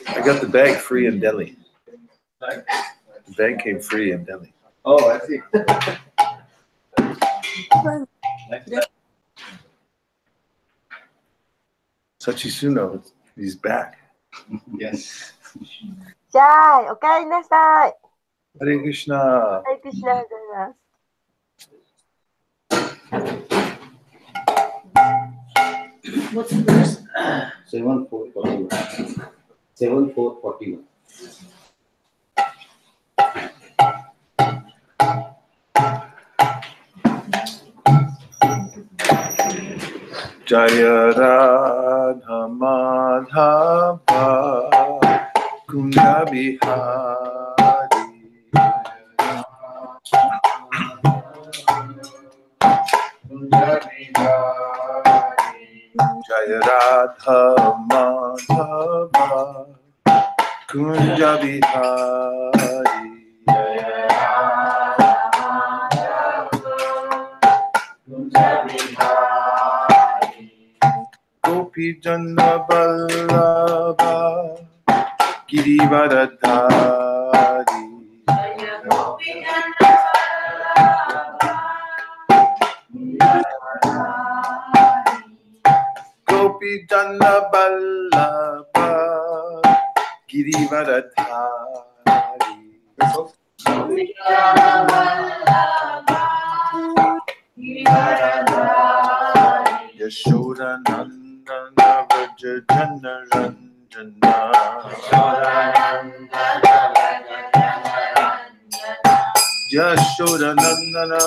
I got the bag free in Delhi. The bag came free in Delhi. Oh, I see. Sachisuno, he's back. Yes. Jai, okay, nasai. Hare Krishna. Hare Krishna. What's the verse? 7-4-41. 7-4-41. Jaya Radha Madhava Kunda Bihari Jaya Radha Madhava Kunja Bihari Jaya Radha Kunja Bihari Gopi Janna Vallabha Girivaradhari Gopi Janna Gopi Janna Vallabha Girivaradhari Gopi Janna Vallabha Girivaradhari Yashoda Nandana Vraja Jana Ranjana Yashoda Nandana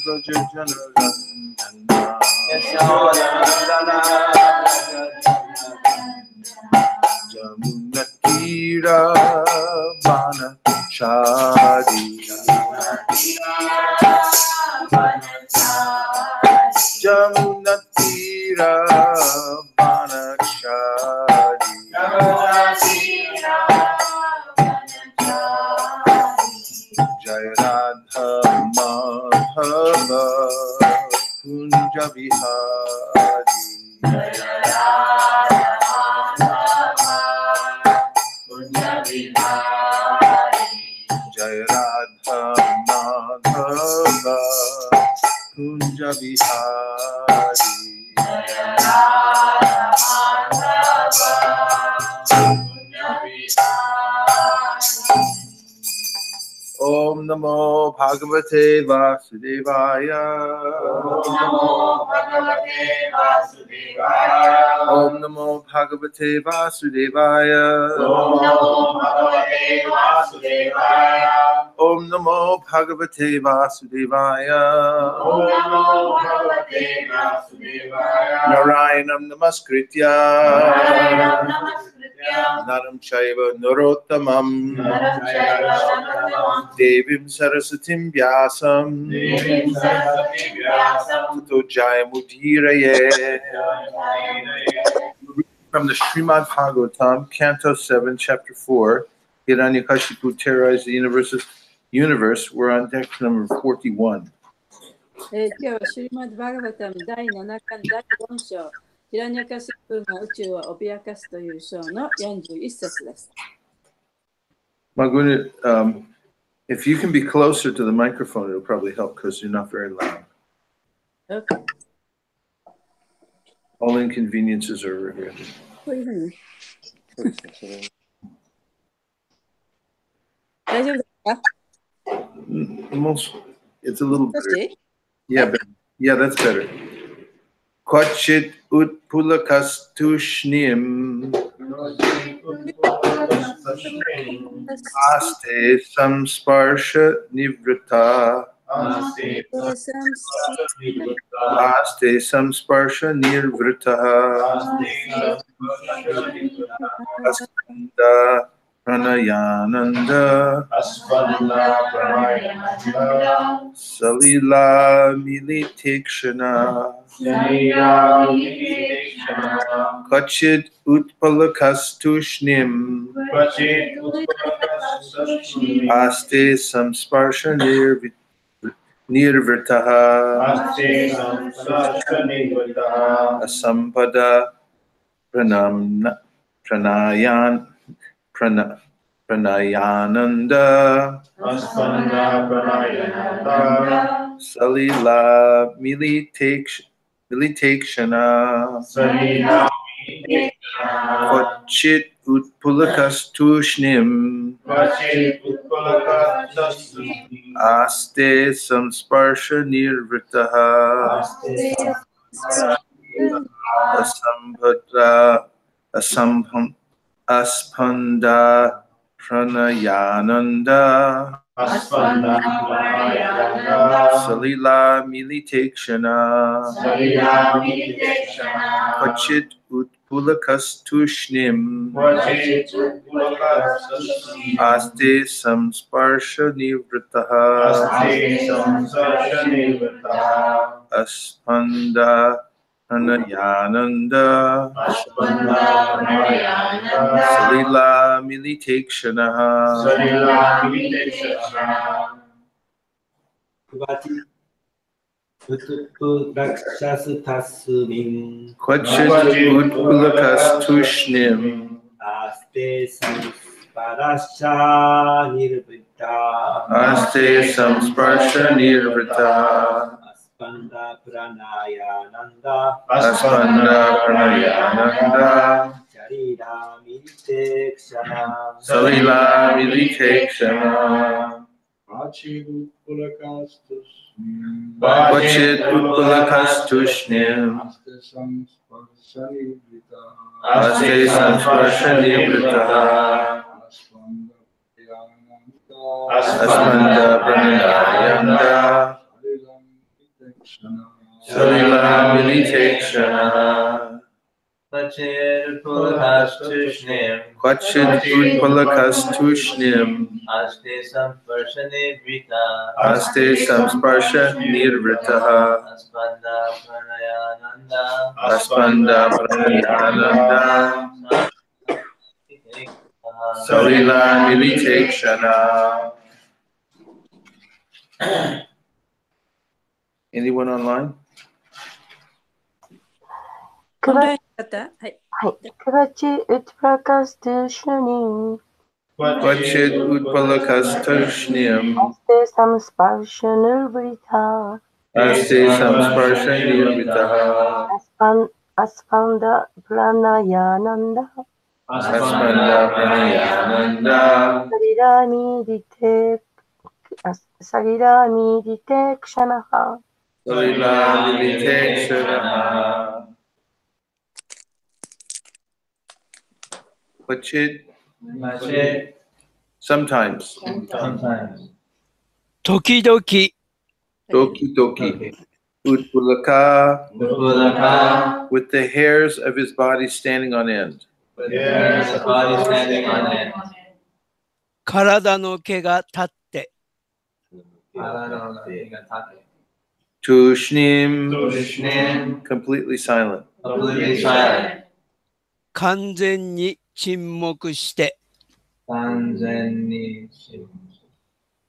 Vraja Jana Ranjana Jamuna Tira Vanachari Jamuna Tira Vanachari Jaya Radha Madhava Kunja Bihari Jaya Radha Madhava Kunja Bihari Jaya Radha Madhava Kunja Bihari Jaya Radha Madhava Kunja Bihari Om Namo Bhagavate Vasudevaya Om Namo Bhagavate Vasudevaya Om Namo Bhagavate Vasudevaya Om Namo Bhagavate Vasudevaya Om Namo Bhagavate Vasudevaya Om Namo Bhagavate Vasudevaya Narayanam Namaskritya Naram Chaiva Narottamam Devim Sarasatim Vyasam Tato Jayamudhiraye. From the Srimad Bhagavatam, Canto 7, Chapter 4, Hiranyakashipu terrorized the universe. We're on text number 41. 今日はシュリマッド・バガバタム第7巻第4章、ヒラニャカシプが宇宙を脅かすという章の41節です。Maguna, if you can be closer to the microphone, it'll probably help because you're not very loud. Okay. All inconveniences are regretted. It's a little better. Yeah, that's better. Kvachit utpulakastushnim Aste samsparsha nivrita Aste samsparsha nirvrita Askanda pranayananda Salila militikshana Kvachit utpalakastushnim Aste samsparsha nirvritaha Asampada Pranayananda Aspanda Pranayananda Salila Militakshana Salila Kvachit Utpulakastushnim Vachit Utpalakastastu Aste Samsparsha Nirvritaha Aspanda Pranayananda Aspanda Pranayananda Salila Militakshana Salila Militakshana Kvachit Utpulakastushnim Vachit Utpalakastastu Aste Samsparsha Nivritaha Aste Samsarsha Nirvataha Aspanda Pranayananda Aspanda Pranayananda Salila Militakshanaha Salila Militakshana Utpulakshastasmin Kvachit Utpulakastushnim Aste samsparasha nirvita Aste Samsparsha Nirvritaha Aspanda pranayananda Aspanda Pranayananda Charira militekshana Salila Militakshana Vachit Kvachit Utpulakastushnim Aste Samsparsha Nivritaha Aspanda Pranayananda Salila Militakshana Kvachit Utpulakastushnim Kvachit Utpulakastushnim Aste Samsparsha Nirvrita Aste Samsparsha Nirvritaha Aspanda Pranayananda Aspanda Pranayananda Salila Militakshana. Anyone online? くば、問題の方、はい。はい。くばちうつプラカストゥシュニン。 Kvachit Utpalakastushnim Aste samsparsha nirvrita. Aste Samsparsha Nirvritaha Aspanda pranayananda. Aspanda Pranayananda Sarirami ditekshanaha. Salila Militakshana Kvachit Kvachit Sometimes Sometimes 時々 Doki Doki Utpulaka Utpulaka with the hairs of his body standing on end. with his body standing on end 体の毛が立って Tushnim Tushnim completely silent. completely silent 完全に沈黙して Tanzani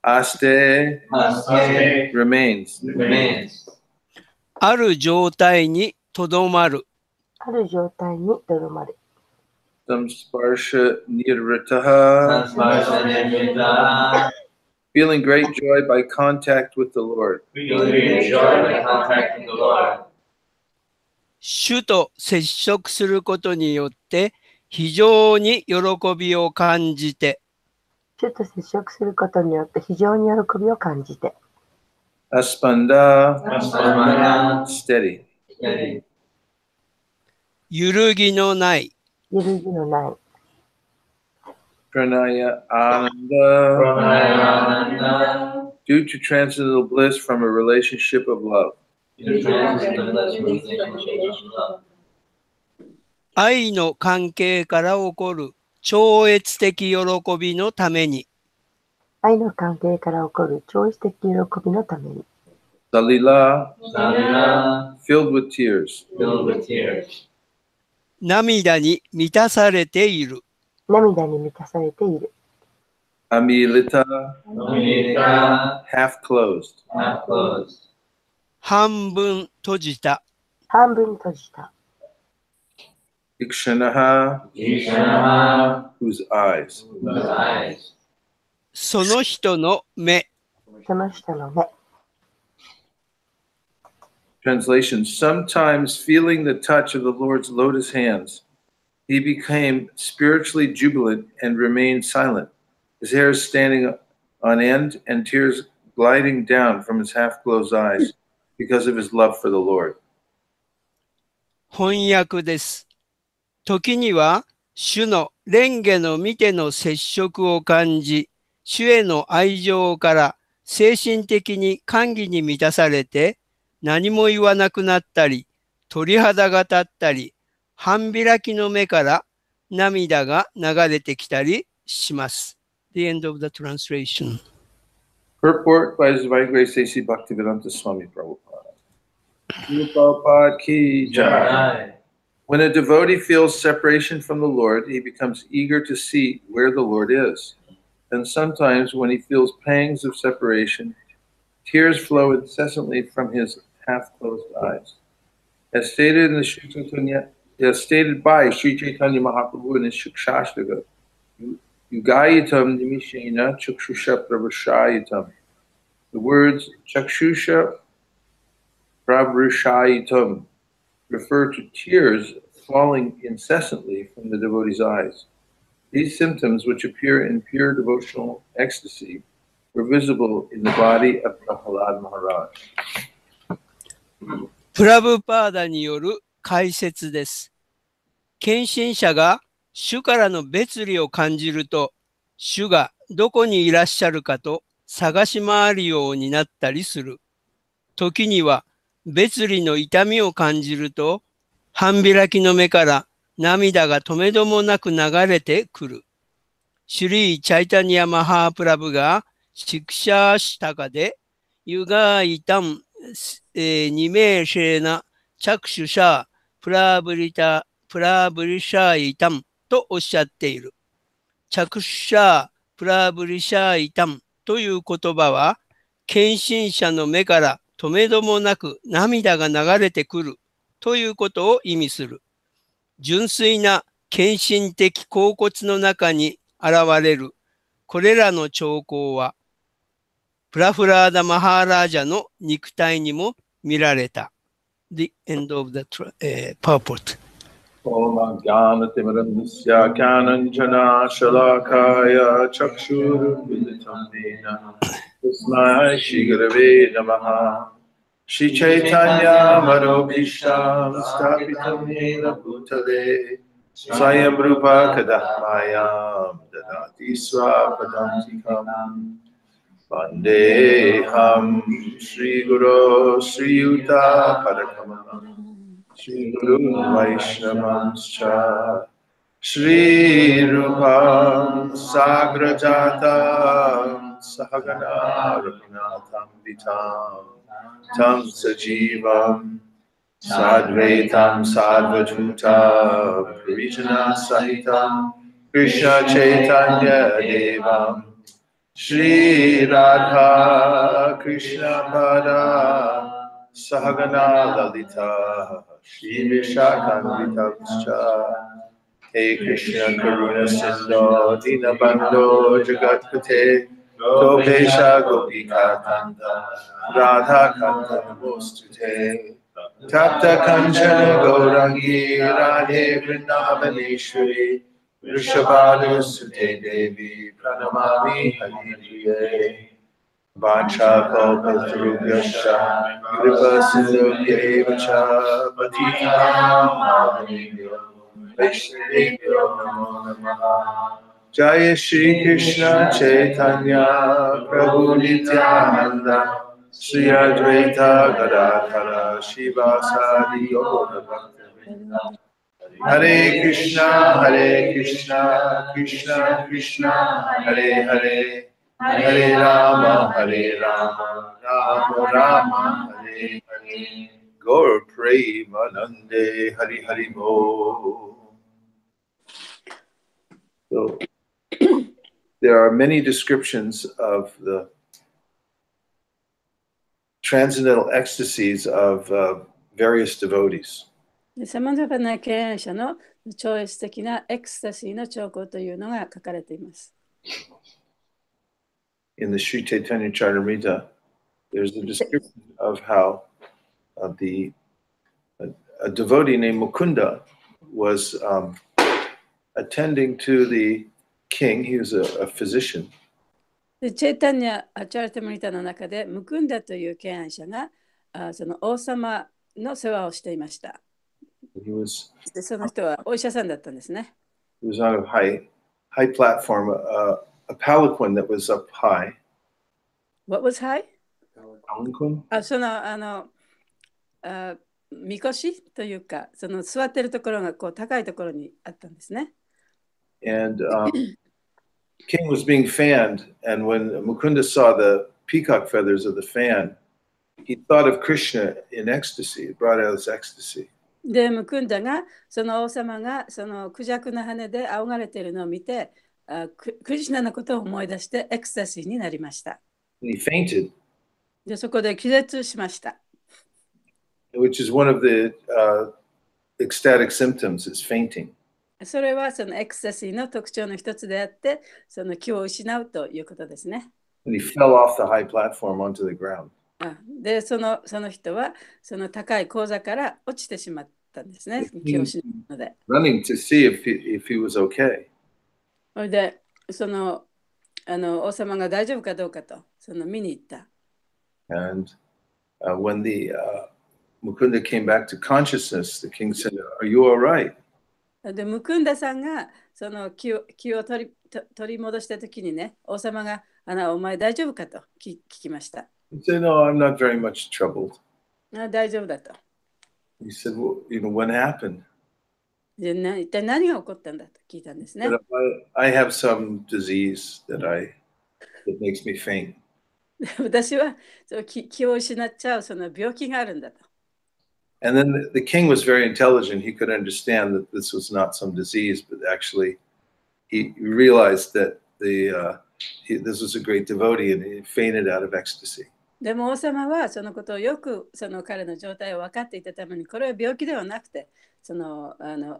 Aste Aste remains. remains ある状態にとどまるある状態にとどまる。 Samsparsha Nirvritaha Samsparsha Nirvrita feeling great joy by contact with the Lord. feeling joy by contact with the Lord 主と接触することによって非常に喜びを感じて主と接触することによって非常に喜びを感じて。 Aspanda Aspanda steady. steady 揺るぎのない揺るぎのない。 Pranaya Ananda Pranayananda due to transcendental bliss from a relationship of love. Transcendental 愛の関係から起こる超越的喜びのために愛の関係から起こる超越的喜びのために。 Salila Salila filled with tears. filled with tears 涙に満たされている涙に満たされている。 Amilita Amrita half closed. half closed 半分閉じた半分閉じた。Ikshanaha, Ishana, whose eyes. whose eyes. その人の目。その人の目。 Translation, sometimes feeling the touch of the Lord's lotus hands, he became spiritually jubilant and remained silent, his hair standing on end and tears gliding down from his half-closed eyes because of his love for the Lord. 翻訳です。時には、主の蓮華の御手の接触を感じ、主への愛情から精神的に歓喜に満たされて、何も言わなくなったり、鳥肌が立ったり、半開きの目から涙が流れてきたりします。The end of the translation. Purport by His Divine Grace A.C. Bhaktivedanta Swami Prabhupada. Prabhupada ki jai. When a devotee feels separation from the Lord, he becomes eager to see where the Lord is. And sometimes when he feels pangs of separation, tears flow incessantly from his half-closed eyes. As stated in the Sri Chaitanya, as stated by Sri Chaitanya Mahaprabhu in his Shikshashtaka, Yugayitam nimishena chakshusha pravashayitam. The words chakshusha pravashayitam refer to tears falling incessantly from the devotee's eyes. These symptoms, which appear in pure devotional ecstasy, were visible in the body of Prahlad Maharaj. プラブパーダによる解説です。献身者が主からの別離を感じると、主がどこにいらっしゃるかと探し回るようになったりする。時には別離の痛みを感じると、半開きの目から涙がとめどもなく流れてくる。シュリー・チャイタニア・マハープラブがシクシャーシタカでユガイタンニメーシェーナチャクシュシャープラブリシャーイタンとおっしゃっている。チャクシャープラブリシャーイタンという言葉は献身者の目からとめどもなく涙が流れてくるということを意味する。純粋な献身的恍惚の中に現れるこれらの兆候はプラフラーダ・マハーラージャの肉体にも見られた。The end of the purport. Om Jnanatimirandasya Jnananjana Shalakaya Chakshur Viditam Dena Tasmai Shri Gurave Namaha Shri Chaitanya Manobhishtam Stapitam Yena Bhutale Swayam Rupa Kadahmayam Dadati Swapadantikam Vandeham Shri Guru Sri Yuta Padakamalam Shri Guru Vaishnavamscha Shri Rupam Sagrajatam Sahagana Raghunatham Vitam Tam Sajivam Sadvaitam Sadvajuta Parijana Sahitam Krishna Chaitanya Devam Shri Radha Krishna Pada Sahagana Lalita Shri Vishakhanvitamscha Hey Krishna Karuna Sindho Dinabandho Jagatpate Gopesha Gopika Kanta Radha Kanta Namostute Tapta Kanchana Gaurangi Radhe Vrindavaneshwari Vrishabhanu Sute Devi Pranamami Haripriye Vacha Kalpatarubhyascha Kripa Sindhubhya Cha Patitanam Pavanebhyo Vaishnavebhyo Namo Namaha Jaya Shri Krishna Chaitanya Prabhu Nityananda Shri Advaita Gadadhara Shivasadi Yoga Bhaktivinoda Hare Krishna, Krishna Krishna, Hare Hare, Hare Rama, Rama Rama, Hare Hare. Gaur Premanande, Hari Hari Bo. So, there are many descriptions of the transcendental ecstasies of various devotees. さまざまな敬愛者の超越的なエクスタシーの兆候というのが書かれています。In the Sri Chaitanya Charitamrita, there's a description of how a devotee named Mukunda was attending to the king. He was a physician. でチェイタニャ・チャリタムリタの中でムクンダという敬愛者がその王様の世話をしていました。でその人はお医者さんだったんですね。He was on a high platform, a palanquin that was up high. What was high? Palanquin? そのみこしというか、その座ってるところがこう高いところにあったんですね。And king was being fanned, and when Mukunda saw the peacock feathers of the fan, he thought of Krishna in ecstasy. It brought out his ecstasy. で、ムクンダがその王様がそのクジャクの羽で仰がれているのを見て、クリシュナのことを思い出してエクスタシーになりました。And he fainted. で、そこで気絶しました。Which is one of the ecstatic symptoms, is fainting. それはそのエクスタシーの特徴の一つであって、その気を失うということですね。And he fell off the high platform onto the ground. で、その人はその高い高座から落ちてしまったんですね。気を失うので。Running to see if he was okay. それで、その王様が大丈夫かどうかとその見に行った。And when the Mukunda came back to consciousness, the king said, "Are you all right?" で、ムクンダさんがその気を取り戻したときにね、王様がお前大丈夫かと聞きました。He said, "No, I'm not very much troubled." 大丈夫だと。He said, "Well, what happened?" で一体何が起こったんだと聞いたんですね。I have some disease that makes me faint. 私は気を失っちゃうその病気があるんだと。And then the king was very intelligent. He could understand that this was not some disease, but actually he realized that this was a great devotee, and he fainted out of ecstasy. でも王様はそのことをよくその彼の状態を分かっていたために、これは病気ではなくて、その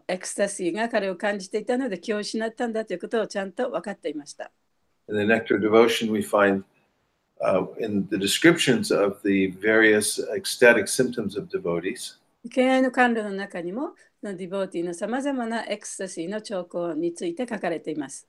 エクスタシーが彼を感じていたので気を失ったんだということをちゃんと分かっていました。In the Nectar Devotion, we find in the descriptions of the various ecstatic symptoms of devotees. 敬愛の甘露の中にも、ディボーティーのさまざまなエクスタシーの兆候について書かれています。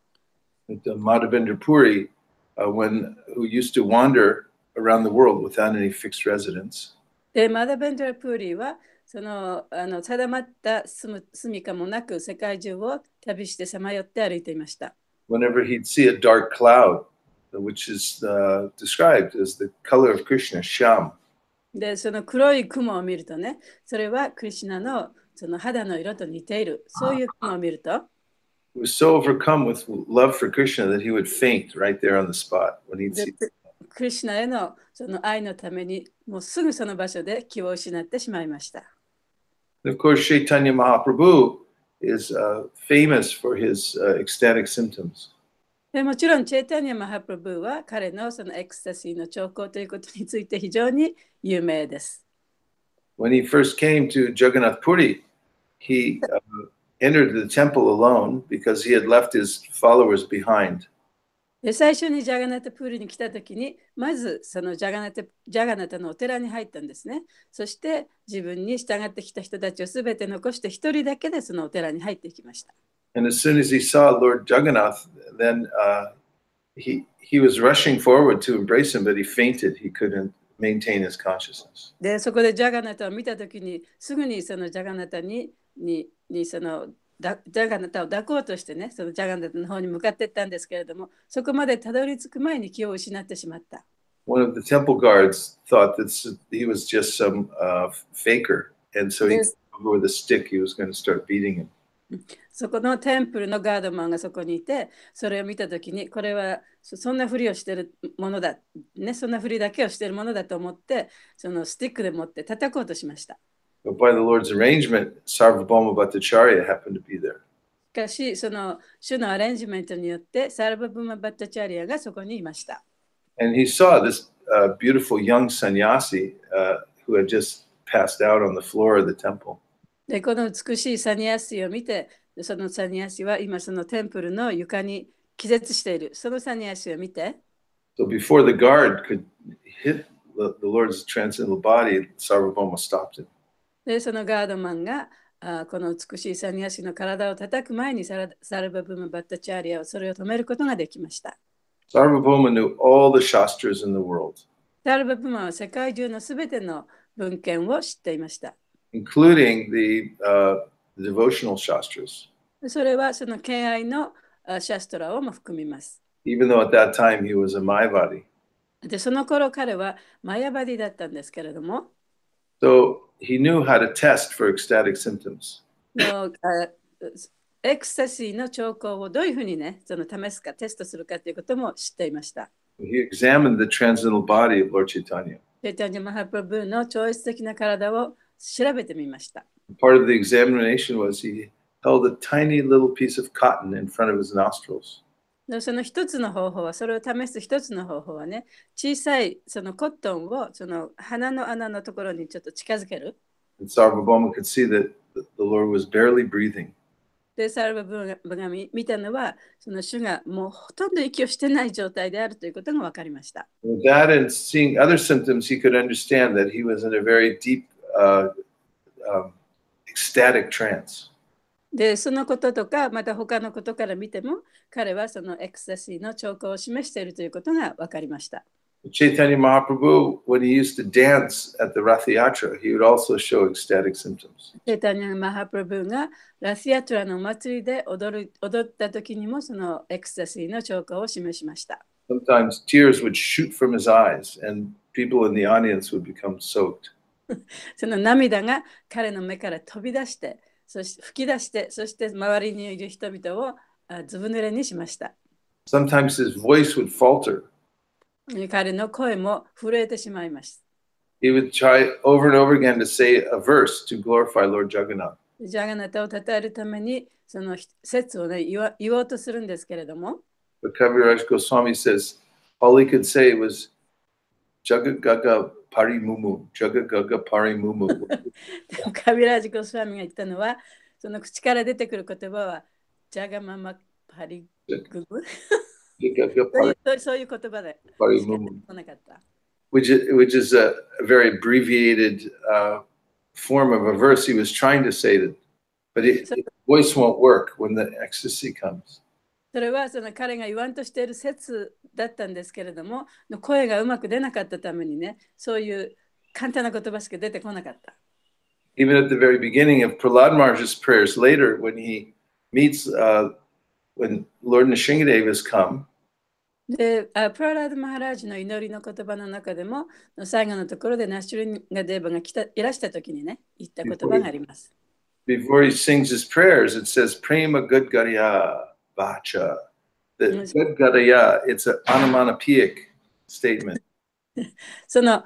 Madhavendra Puri, who used to wander around the world without any fixed residence. で、マダベンドラ・プーリーは、その定まった住処もなく世界中を旅してさまよって歩いていました。Whenever he'd see a dark cloud, which is described as the color of Krishna, Shyam. で、その黒い雲を見るとね、それはクリシュナのその肌の色と似ている。そういう雲を見ると、He was so overcome with love for Krishna that he would faint right there on the spot when he'd see. クリシュナへのその愛のために、もうすぐその場所で気を失ってしまいました。And of course, Chaitanya Mahaprabhu is famous for his ecstatic symptoms. でもちろん、チェイタニア・マハプラブーは彼のそのエクスタシーの兆候ということについて非常に有名です。When he first came to Jagannath Puri, he entered the temple alone because he had left his followers behind. で、最初にジャガナタプーリに来たときに、まずそのジャガナタのお寺に入ったんですね。そして自分に従ってきた人たちをすべて残して一人だけでそのお寺に入っていきました。And as soon as he saw Lord Jagannath, then he was rushing forward to embrace him, but he fainted. He couldn't maintain his consciousness. で、そこでジャガナタを見たときに、すぐにそのジャガナタにそのジャガナタを抱こうとしてね、そのジャガナタの方に向かっていったんですけれども、そこまでたどり着く前に気を失ってしまった。One of the temple guards thought that he was just some faker, and so he with a stick he was going to start beating him. そこのテンプルのガードマンがそこにいて、それを見たときに、これはそんなふりをしているものだ、ね、そんなふりだけをしているものだと思って、そのスティックで持って叩こうとしました。But by the Lord's arrangement, Sarvabhauma Bhattacharya happened to be there. しかし、その主のアレンジメントによって、サルバブマ・バッタチャリアがそこにいました。And he saw this beautiful young sannyasi who had just passed out on the floor of the temple. で、この美しいサニアシを見て、そのサニアシは今そのテンプルの床に気絶している。そのサニアシを見て、So before the guard could hit the Lord's transcendental body, Sarvabhauma stopped it. で、そのガードマンがこの美しいサニアシの体を叩く前にサルバブム・バッタチャーリアはそれを止めることができました。Sarvabhauma knew all the Shastras in the world, サルバブムは世界中のすべての文献を知っていました。including the devotional Shastras. それはその敬愛のシャストラをも含みます。Even though at that time he was a Mayavadi. で、その頃彼はマヤバディだったんですけれども、So he knew how to test for ecstatic symptoms. エクスタシーの兆候をどういうふうにね、その試すか、テストするかということも知っていました。He examined the transcendental body of Lord Chaitanya. チェタニャ・マハプラブの超越的な体を調べてみました。Part of the examination was he held a tiny little piece of cotton in front of his nostrils. その一つの方法は、それを試す一つの方法はね、小さいそのコットンをその鼻の穴のところにちょっと近づける。And Sarvabhauma could see that the Lord was barely breathing. で、サルバブムが見たのは、その主がもうほとんど息をしてない状態であるということが分かりました。With that and seeing other symptoms, he could understand that he was in a very deep, ecstatic trance. で、そのこととか、また他のことから見ても、彼はそのエクスタシーの兆候を示しているということが分かりました。Chaitanya Mahaprabhu, when he used to dance at the Rath Yatra, he would also show ecstatic symptoms. チェタニャ・マハプラブがラスヤトラのお祭りで踊った時にもそのエクスタシーの兆候を示しました。Sometimes tears would shoot from his eyes and people in the audience would become soaked. その涙が彼の目から飛び出して、そして吹き出して、そして周りにいる人々をずぶ濡れにしました。Sometimes his voice would falter. 彼の声も震えてしまいました。He would try over and over again to say a verse to glorify Lord Jagannath. ジャガナタを称えるためにその説を、ね、言おうとするんですけれども、But Kaviraj Goswami says all he could say was Jagagaga Parimumu, Jagagaga Parimumu. カビラージ・ゴスワミが言ったのは、その口から出てくる言葉は、ジャガママパリグムそういう言葉でしか出てこなかった。Which is a very abbreviated form of a verse he was trying to say that, but his voice won't work when the ecstasy comes. それはその彼が言わんとしている説だったんですけれども、声がうまく出なかったためにね、そういう簡単な言葉しか出てこなかった。Even at the very beginning of Prahlad Maharaj's prayers, later when he meets, when Lord Nrsimhadev has come, で、プララード・マハラージの祈りの言葉の中でも、最後のところでナシュリンガデーバがいらしたときにね、言った言葉があります。Before he sings his prayers, it says, Prema Gudgadaya Vacha. The Gudgadaya, it's an onomatopoeic statement. その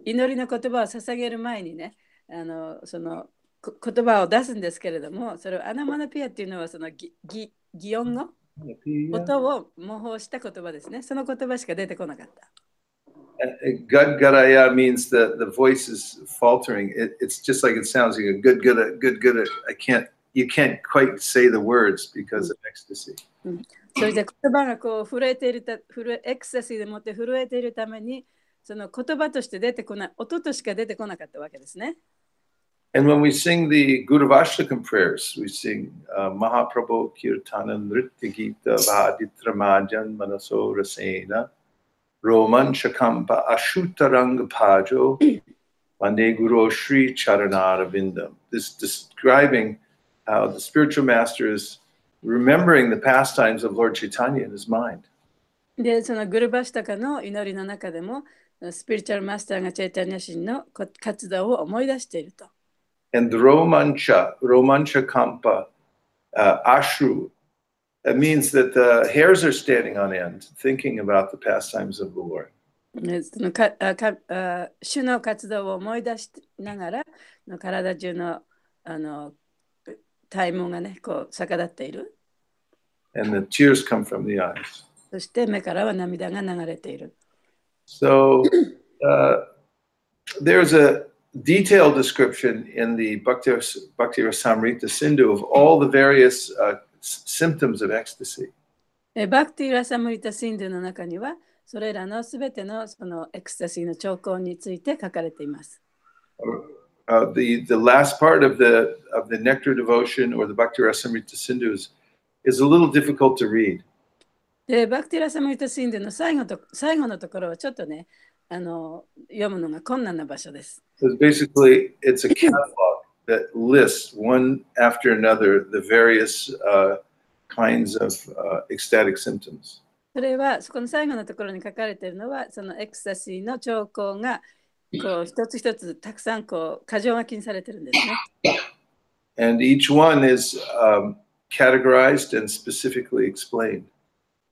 祈りの言葉を捧げる前にね、その言葉を出すんですけれども、それをアナマナピアっていうのはその擬音語音を模倣した言葉ですね。その言葉しか出てこなかった。Gudgadaya means the voice is faltering. It's just like it sounds like a good. You can't quite say the words because of ecstasy. それで言葉がこう震えているエクスタシーでもって震えているために、その言葉として出てこない、音としか出てこなかったわけですね。And when we sing the Guruvashtakam prayers, we sing Mahaprabhu Kirtana Nritya Gita Vaditramajan Manaso Rasena Roman Shakampa Ashutaranga Pajo Vande Guru Shri Charanara Vindam. This describing how the spiritual master is remembering the pastimes of Lord Chaitanya in his mind. で、そのグルバシタカの祈りの中でも、スピリチュアルマスターがチェイタニャ神の活動を思い出していると。And the Romancha Kampa Ashru, it means that the hairs are standing on end, thinking about the pastimes of the Lord. 主の活動を思い出しながら、体中の体毛がね、こう逆立っている。And the tears come from the eyes. そして目からは涙が流れている。So there's detailed description in the Bhakti Rasamrita Sindhu of all the various symptoms of ecstasy. バクティ・ラサムリタ・シンドゥの中には、それらのすべてのそのエクスタシーの兆候について書かれています。The last part of the nectar devotion or the Bhakti Rasamrita Sindhu is a little difficult to read. で、バクティ・ラサムリタ・シンドゥの最後のところはちょっとね、読むのが困難な場所です。So basically, it's a catalog that lists one after another the various kinds of ecstatic symptoms. それは、そこの最後のところに書かれているのは、そのエクスタシーの兆候がこう一つ一つたくさんこう箇条書きにされているんですね。And each one is categorized and specifically explained.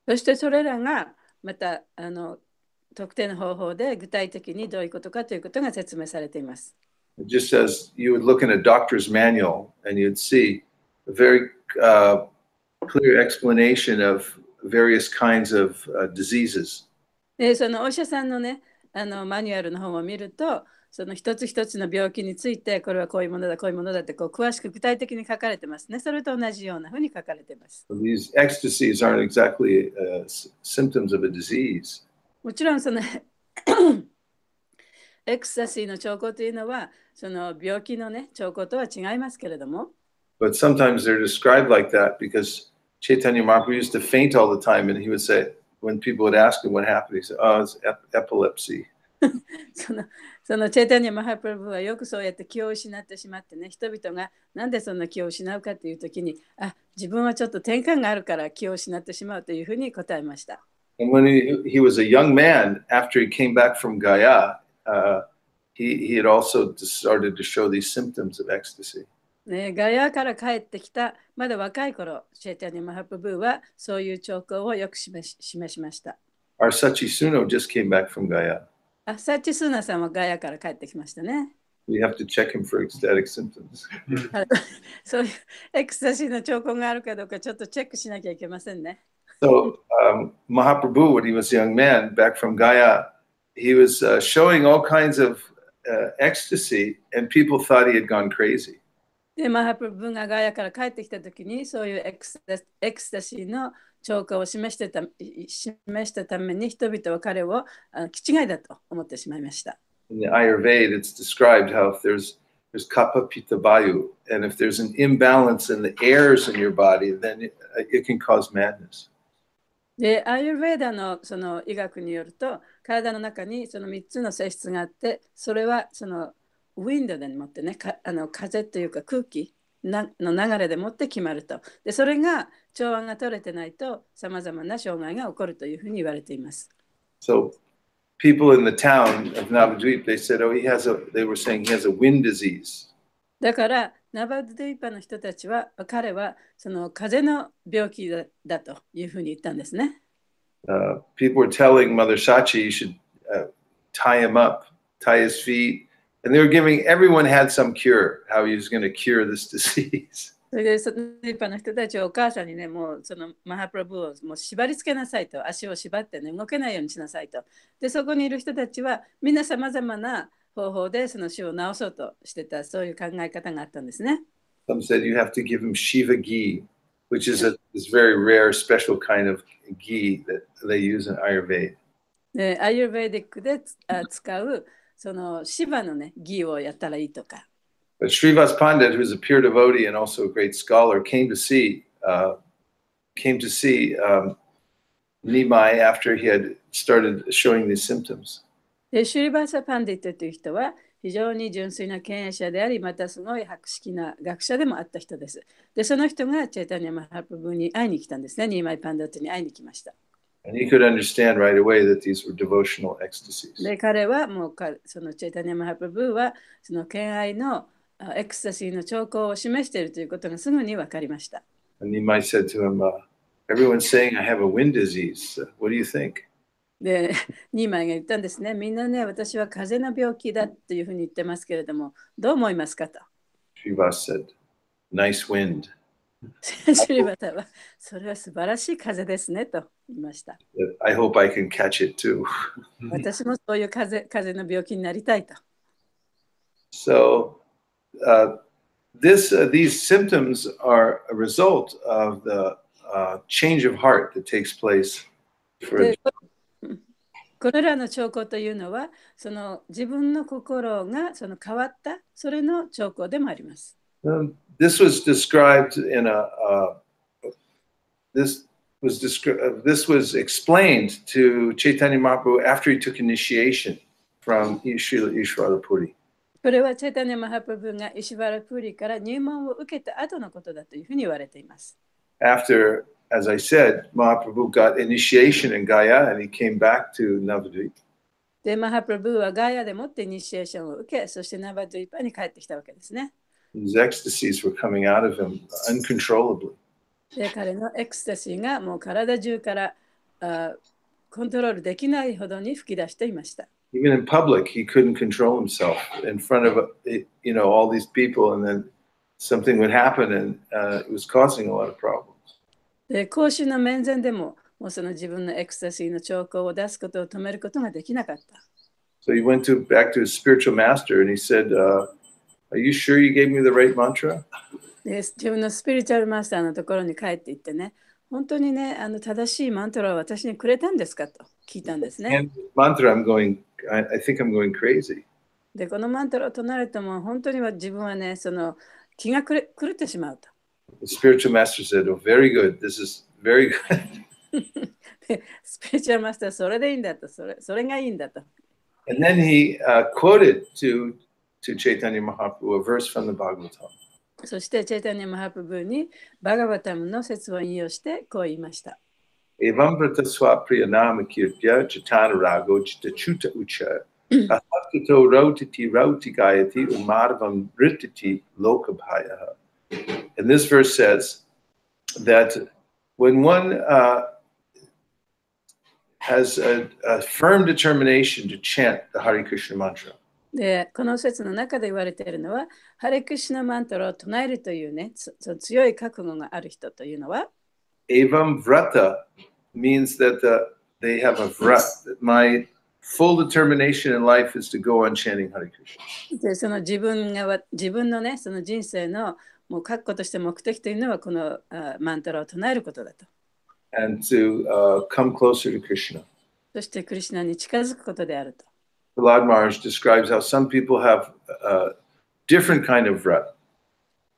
そしてそれらがまた特定の方法で具体的にどういうことかということが説明されています。Just as you would look in a doctor's manual and you'd see a very clear explanation of various kinds of diseases. で、そのお医者さんのね、マニュアルの本を見ると、その一つ一つの病気について、これはこういうものだ、こういうものだってこう詳しく具体的に書かれてますね。それと同じようなふうに書かれています。These ecstasies aren't exactly symptoms of a disease. もちろんそのエクスタシーの兆候というのは、その病気のね、兆候とは違いますけれども。But sometimes they're described like that because Chaitanya Mahaprabhu used to faint all the time, and he would say, when people would ask him what happened, he said, "Oh, it's epilepsy." そのチェイタニア・マハプラブはよくそうやって気を失ってしまってね、人々がなんでそんな気を失うかというときに、自分はちょっと転換があるから気を失ってしまうというふうに答えました。And when he was a young man, after he came back from Gaya, he had also started to show these symptoms of ecstasy. ね、ガヤから帰ってきたまだ若い頃、チェイタニア・マハプラブはそういう兆候をよく示しました。Our Sachi Suno just came back from Gaya. サッチスーナさんはガヤから帰ってきましたね。We have to check him for ecstatic symptoms. そういうエクスタシーの兆候があるかどうかちょっとチェックしなきゃいけませんね。So Mahaprabhu, when he was a young man back from Gaya, he was showing all kinds of ecstasy, and people thought he had gone crazy. で、マハプラブがガヤから帰ってきたときに、そういうエクスタシーの兆候を示したために、人々は彼を気違いだと思ってしまいました。In the Ayurveda, it's described how if there's kapha pitta vayu, and if there's an imbalance in the airs in your body, then it can cause madness. で、アーユルヴェーダのその医学によると、体の中にその3つの性質があって、それはそのウィンドでもってね、風というか空気の流れでもって決まると。で、それが調和が取れてないと、さまざまな障害が起こるというふうに言われています。So people in the town of Navadvip, they said, they were saying he has a wind disease. だから、ナバドゥイパの人たちは、彼はその風の病気だというふうに言ったんですね。People were telling Mother Sachi you should tie him up, tie his feet. And they were giving, everyone had some cure, how he was going to cure this disease. それで、その一般の人たちはお母さんにね、もうそのマハプラブをもう縛り付けなさいと、足を縛ってね、動けないようにしなさいと。で、そこにいる人たちは、みんなさまざまな方法でその死を治そうとしてた、そういう考え方があったんですね。Some said you have to give him Shiva ghee, which is this very rare, special kind of ghee that they use in Ayurveda. で、アーユルヴェーディックで使うそのシバのね、ギーをやったらいいとか。But Srivas Pandit, who's a pure devotee and also a great scholar, came to see Nimai after he had started showing these symptoms. で、シュリバーサ・パンディットという人は非常に純粋な経営者であり、またすごい博識な学者でもあった人です。で、その人がチェイタニア・マハプラブに会いに来たんですね。ニーマイ・パンディットに会いに来ました。And he could understand right away that these were devotional ecstasies. で、彼はもうそのチェイタニア・マハプラブはその敬愛のエクスタシーの兆候を示しているということがすぐに分かりました。And Nimai said to him, everyone's saying I have a wind disease. What do you think? で、ニーマイが言ったんですね。みんなね、私は風邪の病気だというふうに言ってますけれども、どう思いますかと。Srivas said, nice wind. シュリバタは、それは素晴らしい風ですねと言いました。I hope I can catch it too. 私もそういう風邪の病気になりたいと。So these symptoms are a result of the change of heart that takes place for でこれらの兆候というのは、その自分の心がその変わった、それの兆候でもあります。This was described in this was explained to Chaitanya Mahaprabhu after he took initiation from Srila Ishvara Puri. これはチェタニャ・マハプルブがイシヴァラ・プリから入門を受けた後のことだというふうに言われています。After, as I said, Mahaprabhu got initiation in Gaya and he came back to Navadvip. で、マハプルブはガヤでもってイニシエーションを受け、そしてナバドゥイパに帰ってきたわけですね。His ecstasies were coming out of him uncontrollably. で、彼のエクスタシーがもう体中からコントロールできないほどに吹き出していました。Even in public, he couldn't control himself in front of all these people, and then something would happen, and it was causing a lot of problems. で、公衆の面前でも、もうその自分のエクスタシーの兆候を出すことを止めることができなかった。So he went back to his spiritual master, and he said, "Are you sure you gave me the right mantra?" で、自分のスピリチュアルマスターのところに帰っていってね、本当にね、正しいマントラを私にくれたんですかと聞いたんですね。And mantra, I think I'm going crazy. で、このマントラを唱えるともう本当に自分はね、その気が狂ってしまうと。The spiritual master said, "Oh, very good. This is very good." で、スピリチュアルマスターそれでいいんだと、それがいいんだと。And then he quoted to Chaitanya Mahaprabhu a verse from the Bhagavatam. そしてチェイタニャ・マハプブにバガバタムの説を引用してこう言いました。Evam vrata swapriyanama kirtya jatana rago jitachuta ucha asakito rautiti rautigayati umadvam rititi lokabhaya. And this verse says that when one has a firm determination to chant the Hare Krishna mantra, で、この説の中で言われているのは、ハレクシュナマントラを唱えるというね、強い覚悟がある人というのは、Evam vrata means that they have a vrat. That my full determination in life is to go on chanting Hare Krishna. で、その自分のね、その人生のもう確固として目的というのは、このマントラを唱えることだと。And to come closer to Krishna. そしてクリシュナに近づくことであると。Prahlad Maharaj describes how some people have a different kind of vrat.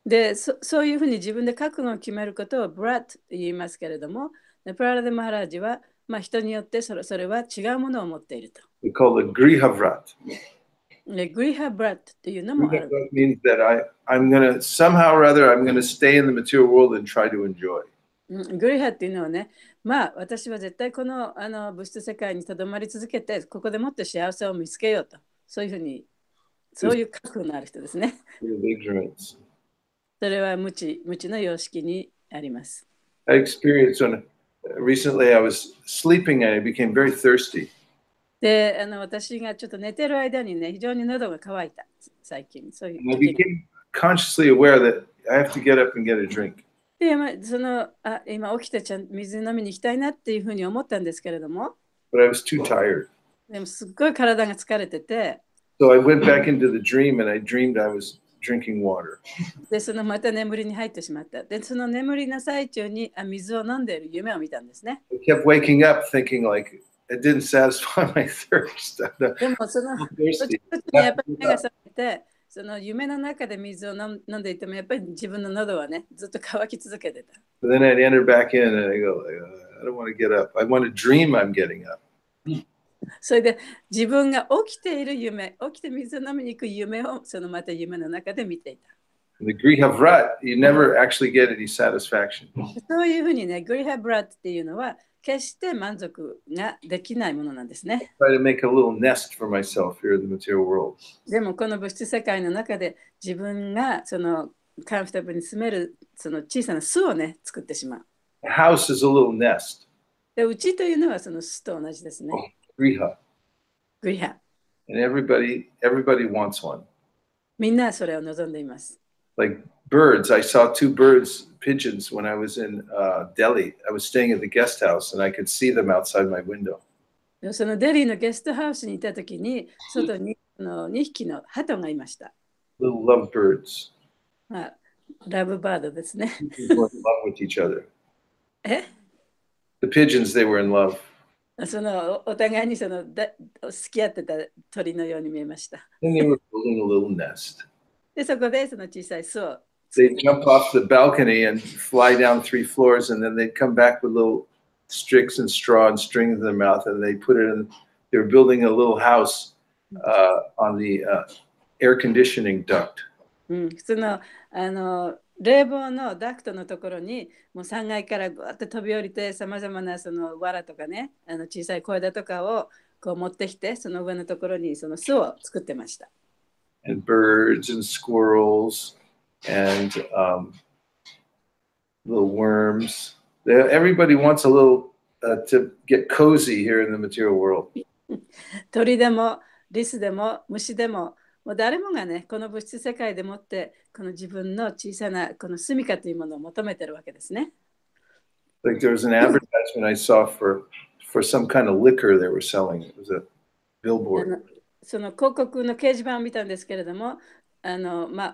で、そういうふうに自分で覚悟を決めることをブラッと言いますけれども、プララデマハラージは、人によってそれは違うものを持っていると。We call it Griha Vrat. グリハブラッドというのもあ Griha る。 Vrat means that I'm going to, somehow or other, I'm going to stay in the material world and try to enjoy. グリハっていうのはね、私は絶対この物質世界にとどまり続けて、ここでもっと幸せを見つけようと。そういうふうに、そういう覚悟のある人ですね。それは無知の様式にあります。I experienced recently I was sleeping and I became very thirsty. で、私がちょっと寝てる間にね、非常に喉が渇いた、最近。そういう And I became consciously aware that I have to get up and get a drink. で、今起きて水飲みに行きたいなっていうふうに思ったんですけれども、But I was too tired. でもすっごい体が疲れてて、So I went back into the dream and I dreamed I was drinking water. で、また眠りに入ってしまった。で、その眠りの最中に水を飲んでいる夢を見たんですね。I kept waking up thinking like it didn't satisfy my thirst. でもやっぱり目が覚めて、その夢の中で水を飲んでいてもやっぱり自分の喉はね、ずっと乾き続けてた。But then I'd enter back in and I go, I don't want to get up. I want to dream I'm getting up. それで自分が起きている夢、起きて水を飲みに行く夢をまた夢の中で見ていた。In the Griha Vrat, you never actually get any satisfaction. そういうふうにね、グリハブラッドっていうのは決して満足ができないものなんですね。Try to make a little nest for myself here in the material world. でもこの物質世界の中で自分がカンフォタブルに住めるその小さな巣をね、作ってしまう。A house is a little nest. で、うちというのはその巣と同じですね。Griha. グリハ。And everybody wants one. みんなそれを望んでいます。Like birds, I saw two pigeons when I was in Delhi. I was staying at the guest house and I could see them outside my window. そのデリーのゲストハウスにいたときに、外に2匹の鳩がいました。little lovebirds. まあ、ラブバードですね。 They were in love with each other. え The pigeons, they were in love. そのお互いに付き合ってた鳥のように見えました。 Then they were building a little nest. で、そこでその小さい巣を They'd jump off the balcony and fly down 3 floors, and then they'd come back with little sticks and straw and strings in their mouth, and they put it in. They were building a little house on the air conditioning duct. その冷房のダクトのところにもう3階からぐわっと飛び降りてさまざまなその藁とかね小さい小枝とかをこう持ってきてその上のところにその巣を作ってました。 And birds and squirrels and little worms. Everybody wants a little to get cozy here in the material world. 鳥でもリスでも虫でももう誰もがねこの物質世界でもってこの自分の小さなこの住処というものを求めてるわけですね。 Like there was an advertisement I saw for some kind of liquor they were selling. It was a billboard. その広告の掲示板を見たんですけれども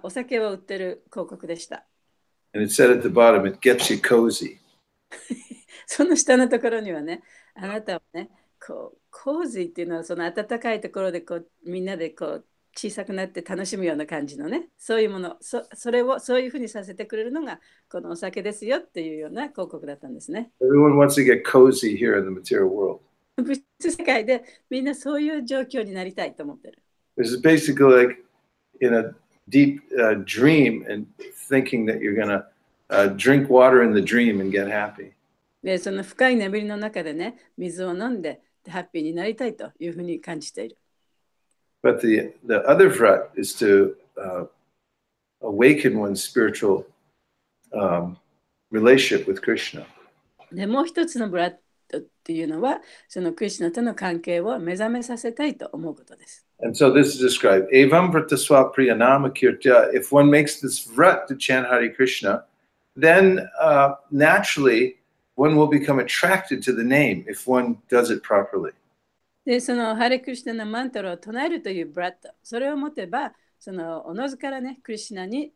お酒を売ってる広告でした。 And it said at the bottom, it gets you cozy. その下のところにはねあなたはねこうコージーっていうのはその暖かいところでこうみんなでこう小さくなって楽しむような感じのねそういうもの それをそういうふうにさせてくれるのがこのお酒ですよっていうような広告だったんですね。 Everyone wants to get cozy here in the material world. 物質世界でみんなそういう状況になりたいと思ってる。 There's basically like in a deep dream and thinking that you're going to drink water in the dream and get happy. でその深い眠りの中でね水を飲んでハッピーになりたいというふうに感じている。 But the other front is to awaken one's spiritual relationship with Krishna. でもう一つのブラッドっていうのはそのクリシュナとの関係を目覚めさせたいと思うことです。 And so this is described. Evam vrataswa priyanama kirtya. If one makes this vrat to chant Hare Krishna, then naturally one will become attracted to the name if one does it properly. でそのハレクリシュナのマントラを唱えるというブラッドそれを持てばそのおのずからねクリシュナに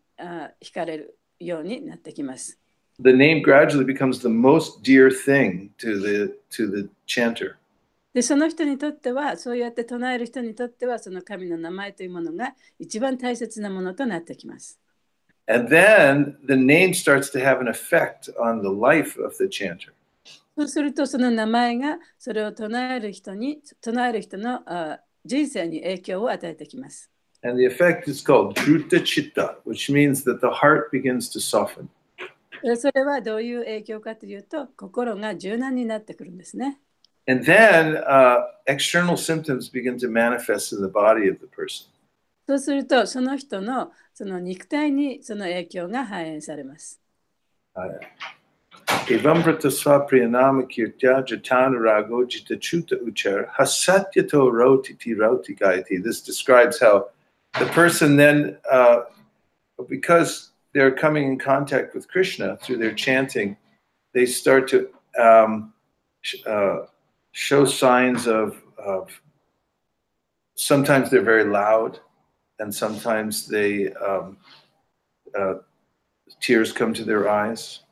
惹かれるようになってきます。 The name gradually becomes the most dear thing to the chanter. でその人にとってはそうやって唱える人にとってはその神の名前というものが一番大切なものとなってきます。 And then the name starts to have an effect on the life of the chanter. そうするとその名前がそれを唱える人の人生に影響を与えてきます。 And the effect is called Druta Chitta, which means that the heart begins to soften. それはどういう影響かというと心が柔軟になってくるんですね。 And then external symptoms begin to manifest in the body of the person. そうするとその人のその肉体にその影響が反映されます。 Evam vratasva priyanama kirtya jatana rago jitachuta uchar hasatyato rautiti rautikayati. This describes how the person then, because they're coming in contact with Krishna through their chanting, they start to show signs of sometimes they're very loud and sometimes they tears come to their eyes.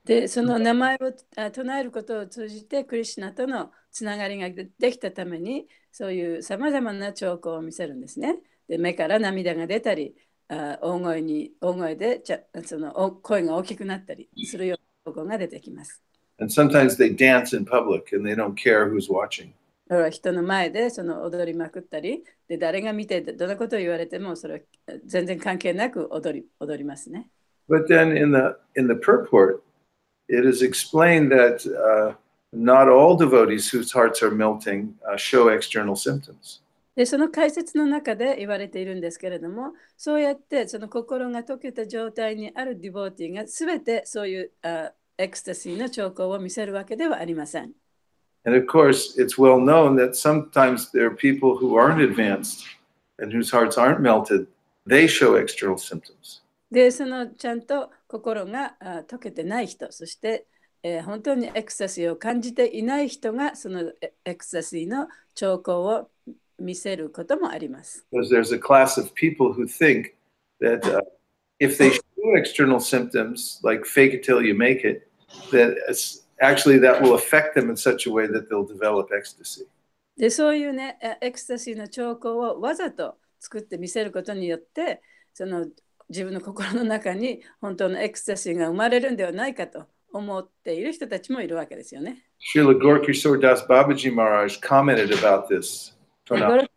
でその名前を唱えることを通じてクリシュナとのつながりができたためにそういうさまざまな兆候を見せるんですね。で目から涙が出たり大声でその声が大きくなったりするような兆候が出てきます。 And sometimes they dance in public and they don't care who's watching. だから人の前でその踊りまくったりで誰が見てどんなことを言われてもそれは全然関係なく踊りますね。 But then in the purport, it is explained that not all devotees whose hearts are melting show external symptoms. でその解説の中で言われているんですけれどもそうやってその心が溶けた状態にあるディボーティーが全てそういうエクスタシーの兆候を見せるわけではありません。 And of course, it's well known that sometimes there are people who aren't advanced and whose hearts aren't melted. They show external symptoms. でそのちゃんと心が溶けてない人そして、本当にエクスタシーを感じていない人がそのエクスタシーの兆候を見せることもあります。Because there's a class of people who think that if they show external symptoms, like fake it till you make it, actually that will affect them in such a way that they'll develop ecstasy. で、そういうね、エクスタシーの兆候をわざと作って見せることによって、その自分の心の中に本当のエクスタシーが生まれるんではないかと思っている人たちもいるわけですよね。Srila Gorkishore Das Babaji Maharaj commented about this. ゴル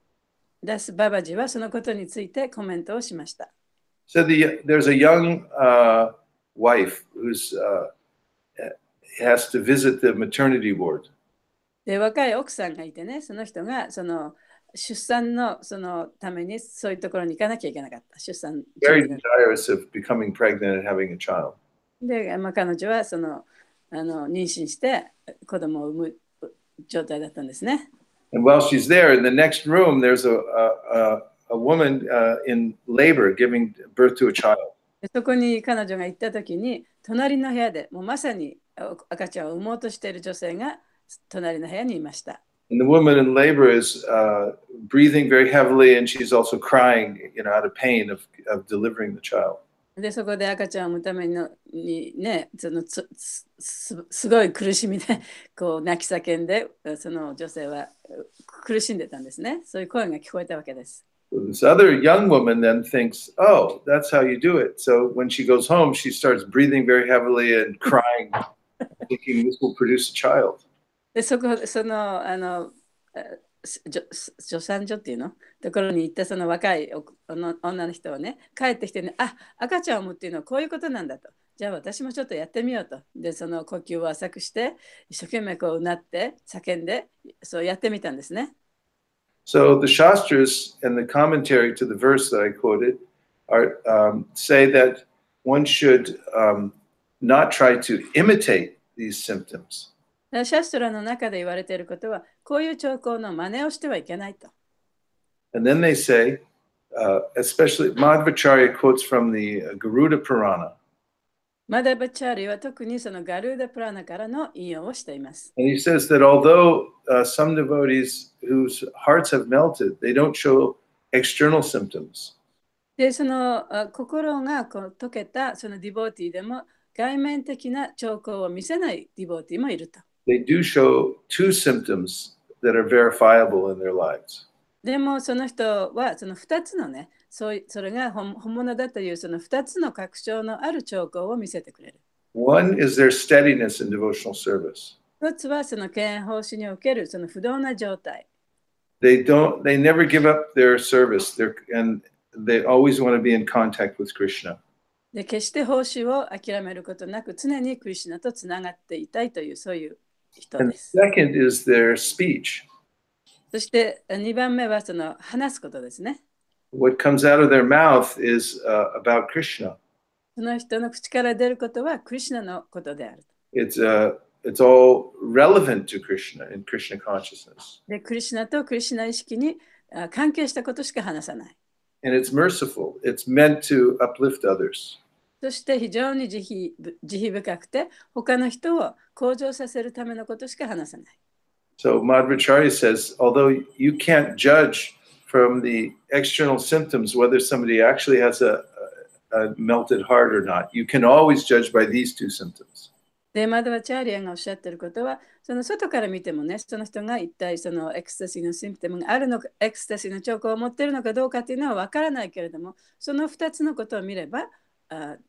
ダス・ババジはそのことについてコメントをしました。So there's a young wife who has to visit the maternity ward. で、若い奥さんがいてね、その人がその出産のそのためにそういうところに行かなきゃいけなかった。出産。Very desirous of becoming pregnant and having a child. で、彼女はその妊娠して子供を産む状態だったんですね。And while she's there, in the next room, there's a woman in labor giving birth to a child. そこに彼女が行った時に、隣の部屋でもうまさに赤ちゃんを産もうとしている女性が隣の部屋にいました。And the woman in labor is breathing very heavily, and she's also crying, out of pain of delivering the child. で、そこで赤ちゃんを産むためにね、すごい苦しみでこう泣き叫んで、その女性は苦しんでたんですね。そういう声が聞こえたわけです。This other young woman then thinks, oh, that's how you do it. So when she goes home, she starts breathing very heavily and crying, thinking this will produce a child. で、その助産所っていうのところに行ったその若い女の人はね、帰ってきてね、赤ちゃんを産むっていうのはこういうことなんだと。じゃあ私もちょっとやってみようと。で、その呼吸を浅くして、一生懸命こううなって叫んで、そうやってみたんですね。So the Shastras and the commentary to the verse that I quoted say that one should not try to imitate these symptoms. シャストラの中で言われていることは、こういう兆候の真似をしてはいけないと。And then they say, especially Madhvacharya quotes from the Garuda Purana. マダバチャーリは特にそのガルーダプラナからの引用をしています。And he says that although some devotees whose hearts have melted, they don't show external symptoms. で、その心が溶けたそのディボーティーでも外面的な兆候を見せないディボーティーもいると。They do show two symptoms that are verifiable in their lives. でもその人はその2つのね、それが本物だというその2つの確証のある兆候を見せてくれる。One is their steadiness in devotional service. 一つはその敬遠奉仕におけるその不動な状態。They never give up their service, and they always want to be in contact with Krishna. で、決して奉仕を諦めることなく常にクリシュナとつながっていたいというそういう人です。And second is their speech. そして2番目はその話すことですね。What comes out of their mouth is about Krishna. その人の口から出ることはクリシュナのことである。It's all relevant to Krishna and Krishna consciousness. で、クリシュナとクリシュナ意識に関係したことしか話さない。And it's merciful. It's meant to uplift others. そして非常に慈悲深くて他の人を向上させるためのことしか話さない。So Madhvacharya says, although you can't judge from the external symptoms whether somebody actually has a melted heart or not, you can always judge by these two symptoms. で、マダバチャーリアがおっしゃっていることは、その外から見てもね、その人が一体そのエクスタシーのシンプトムがあるのか、エクスタシーの兆候を持っているのかどうかというのは分からないけれども、その2つのことを見れば、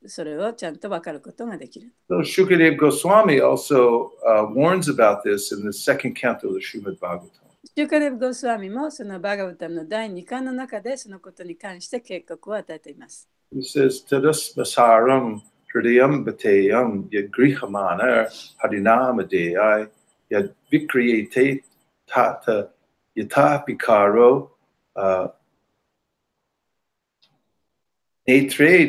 それをちゃんと分かることができる。So Shukadeva Goswami also warns about this in the second canto of the Srimad Bhagavatam. シュカデブ・ゴスワミもそのバガヴァタムの第2巻の中でそのことに関して警告を与えています。He says, Tadasmasaram hridayam bhateyam yagrihamana harinamadeyai yad vikriyate tata yatapikaro netre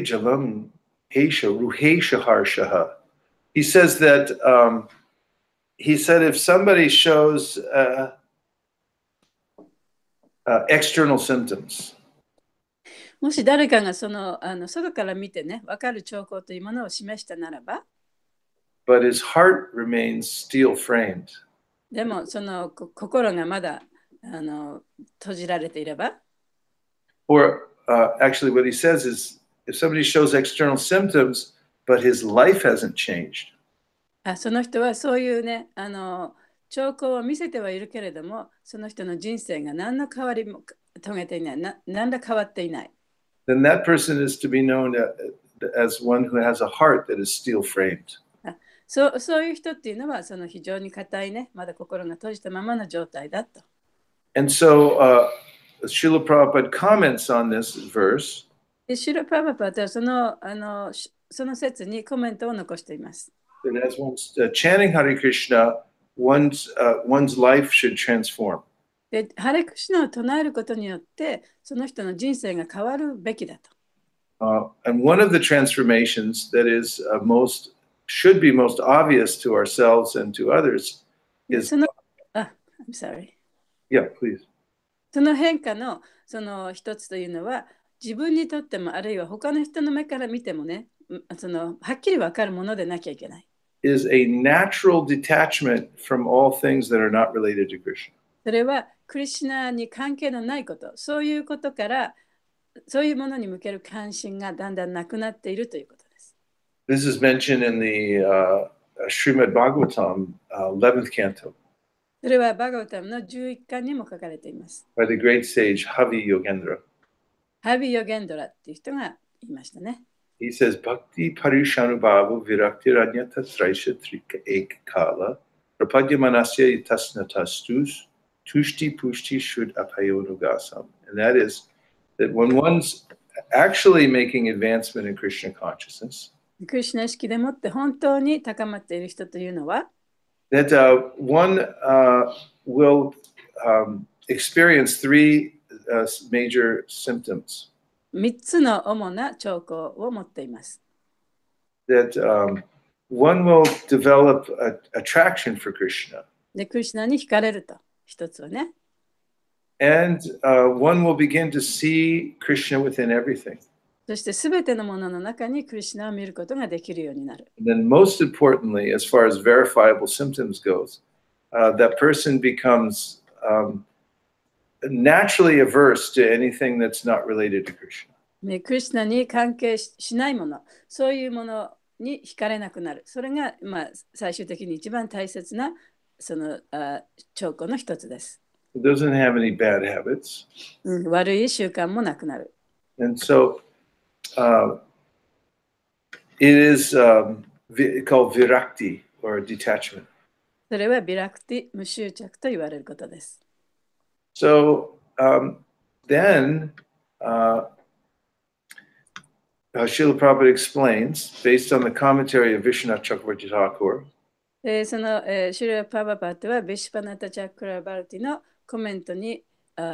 jalam hesha ruhesha harshaha. He says that he said if somebody shows external symptoms, もし誰かがその外から見てね、分かる兆候というものを示したならば、but his heart remains steel framed, でもその心がまだ閉じられていれば、Or actually, what he says is if somebody shows external symptoms, but his life hasn't changed, その人はそういうね、兆候を見せてはいるけれども、その人の人生が何の変わりも遂げていない、何ら変わっていない。then that person is to be known as one who has a heart that is steel framed. そういう人っていうのは、その非常に固いね、まだ心が閉じたままの状態だと。And so Srila Prabhupada comments on this verse. でシュラ・プラバパーはその説にコメントを残しています。That as one's chanting Hare Krishna, one's life should transform. で、ハレクシナを唱えることによって、その人の人生が変わるべきだと。And one of the transformations that is should be most obvious to ourselves and to others is. I'm sorry. Yeah, please. その変化のその一つというのは、自分にとってもあるいは他の人の目から見てもね、はっきり分かるものでなきゃいけない。Is a natural detachment from all things that are not related to Krishna. それはクリシュナに関係のないこと、そういうことからそういうものに向ける関心がだんだんなくなっているということです。This is mentioned in the Srimad Bhagavatam, 11th canto. それはバガヴァタムの11巻にも書かれています。By the great sage Havi Yogendra. ハビ・ヨゲンドラっていう人がいましたね。He says, Bhakti Parishanubhavu Viraktiranyata Traisha Trika Ek Kala Prapadya Manasya Tasnatastus Tushti Pushti Shud Apayonugasam. And that is that when one's actually making advancement in Krishna consciousness, クリシュナ意識でもって本当に高まっている人というのは、that one will experience three major symptoms. 3つの主な兆候を持っています。That one will develop attraction for Krishna. で、クリシュナに惹かれると、一つはね。And one will begin to see Krishna within everything. そしてすべてのものの中にクリシュナを見ることができるようになる。And then most importantly, as far as verifiable symptoms goes, that person becomes naturally averse to anything that's not related to Krishna. ね、クリシュナに関係しないもの、そういうものに惹かれなくなる。それが、最終的に一番大切なその兆候の一つです。It doesn't have any bad habits. 悪い習慣もなくなる。And so it is called virakti or detachment. それはビラクティ、無執着と言われることです。So then Srila Prabhupada explains, based on the commentary of Vishwanath Chakravarti Thakur, そのシュリラ・プラバパートはビシュパナタ・チャクラバルティのコメント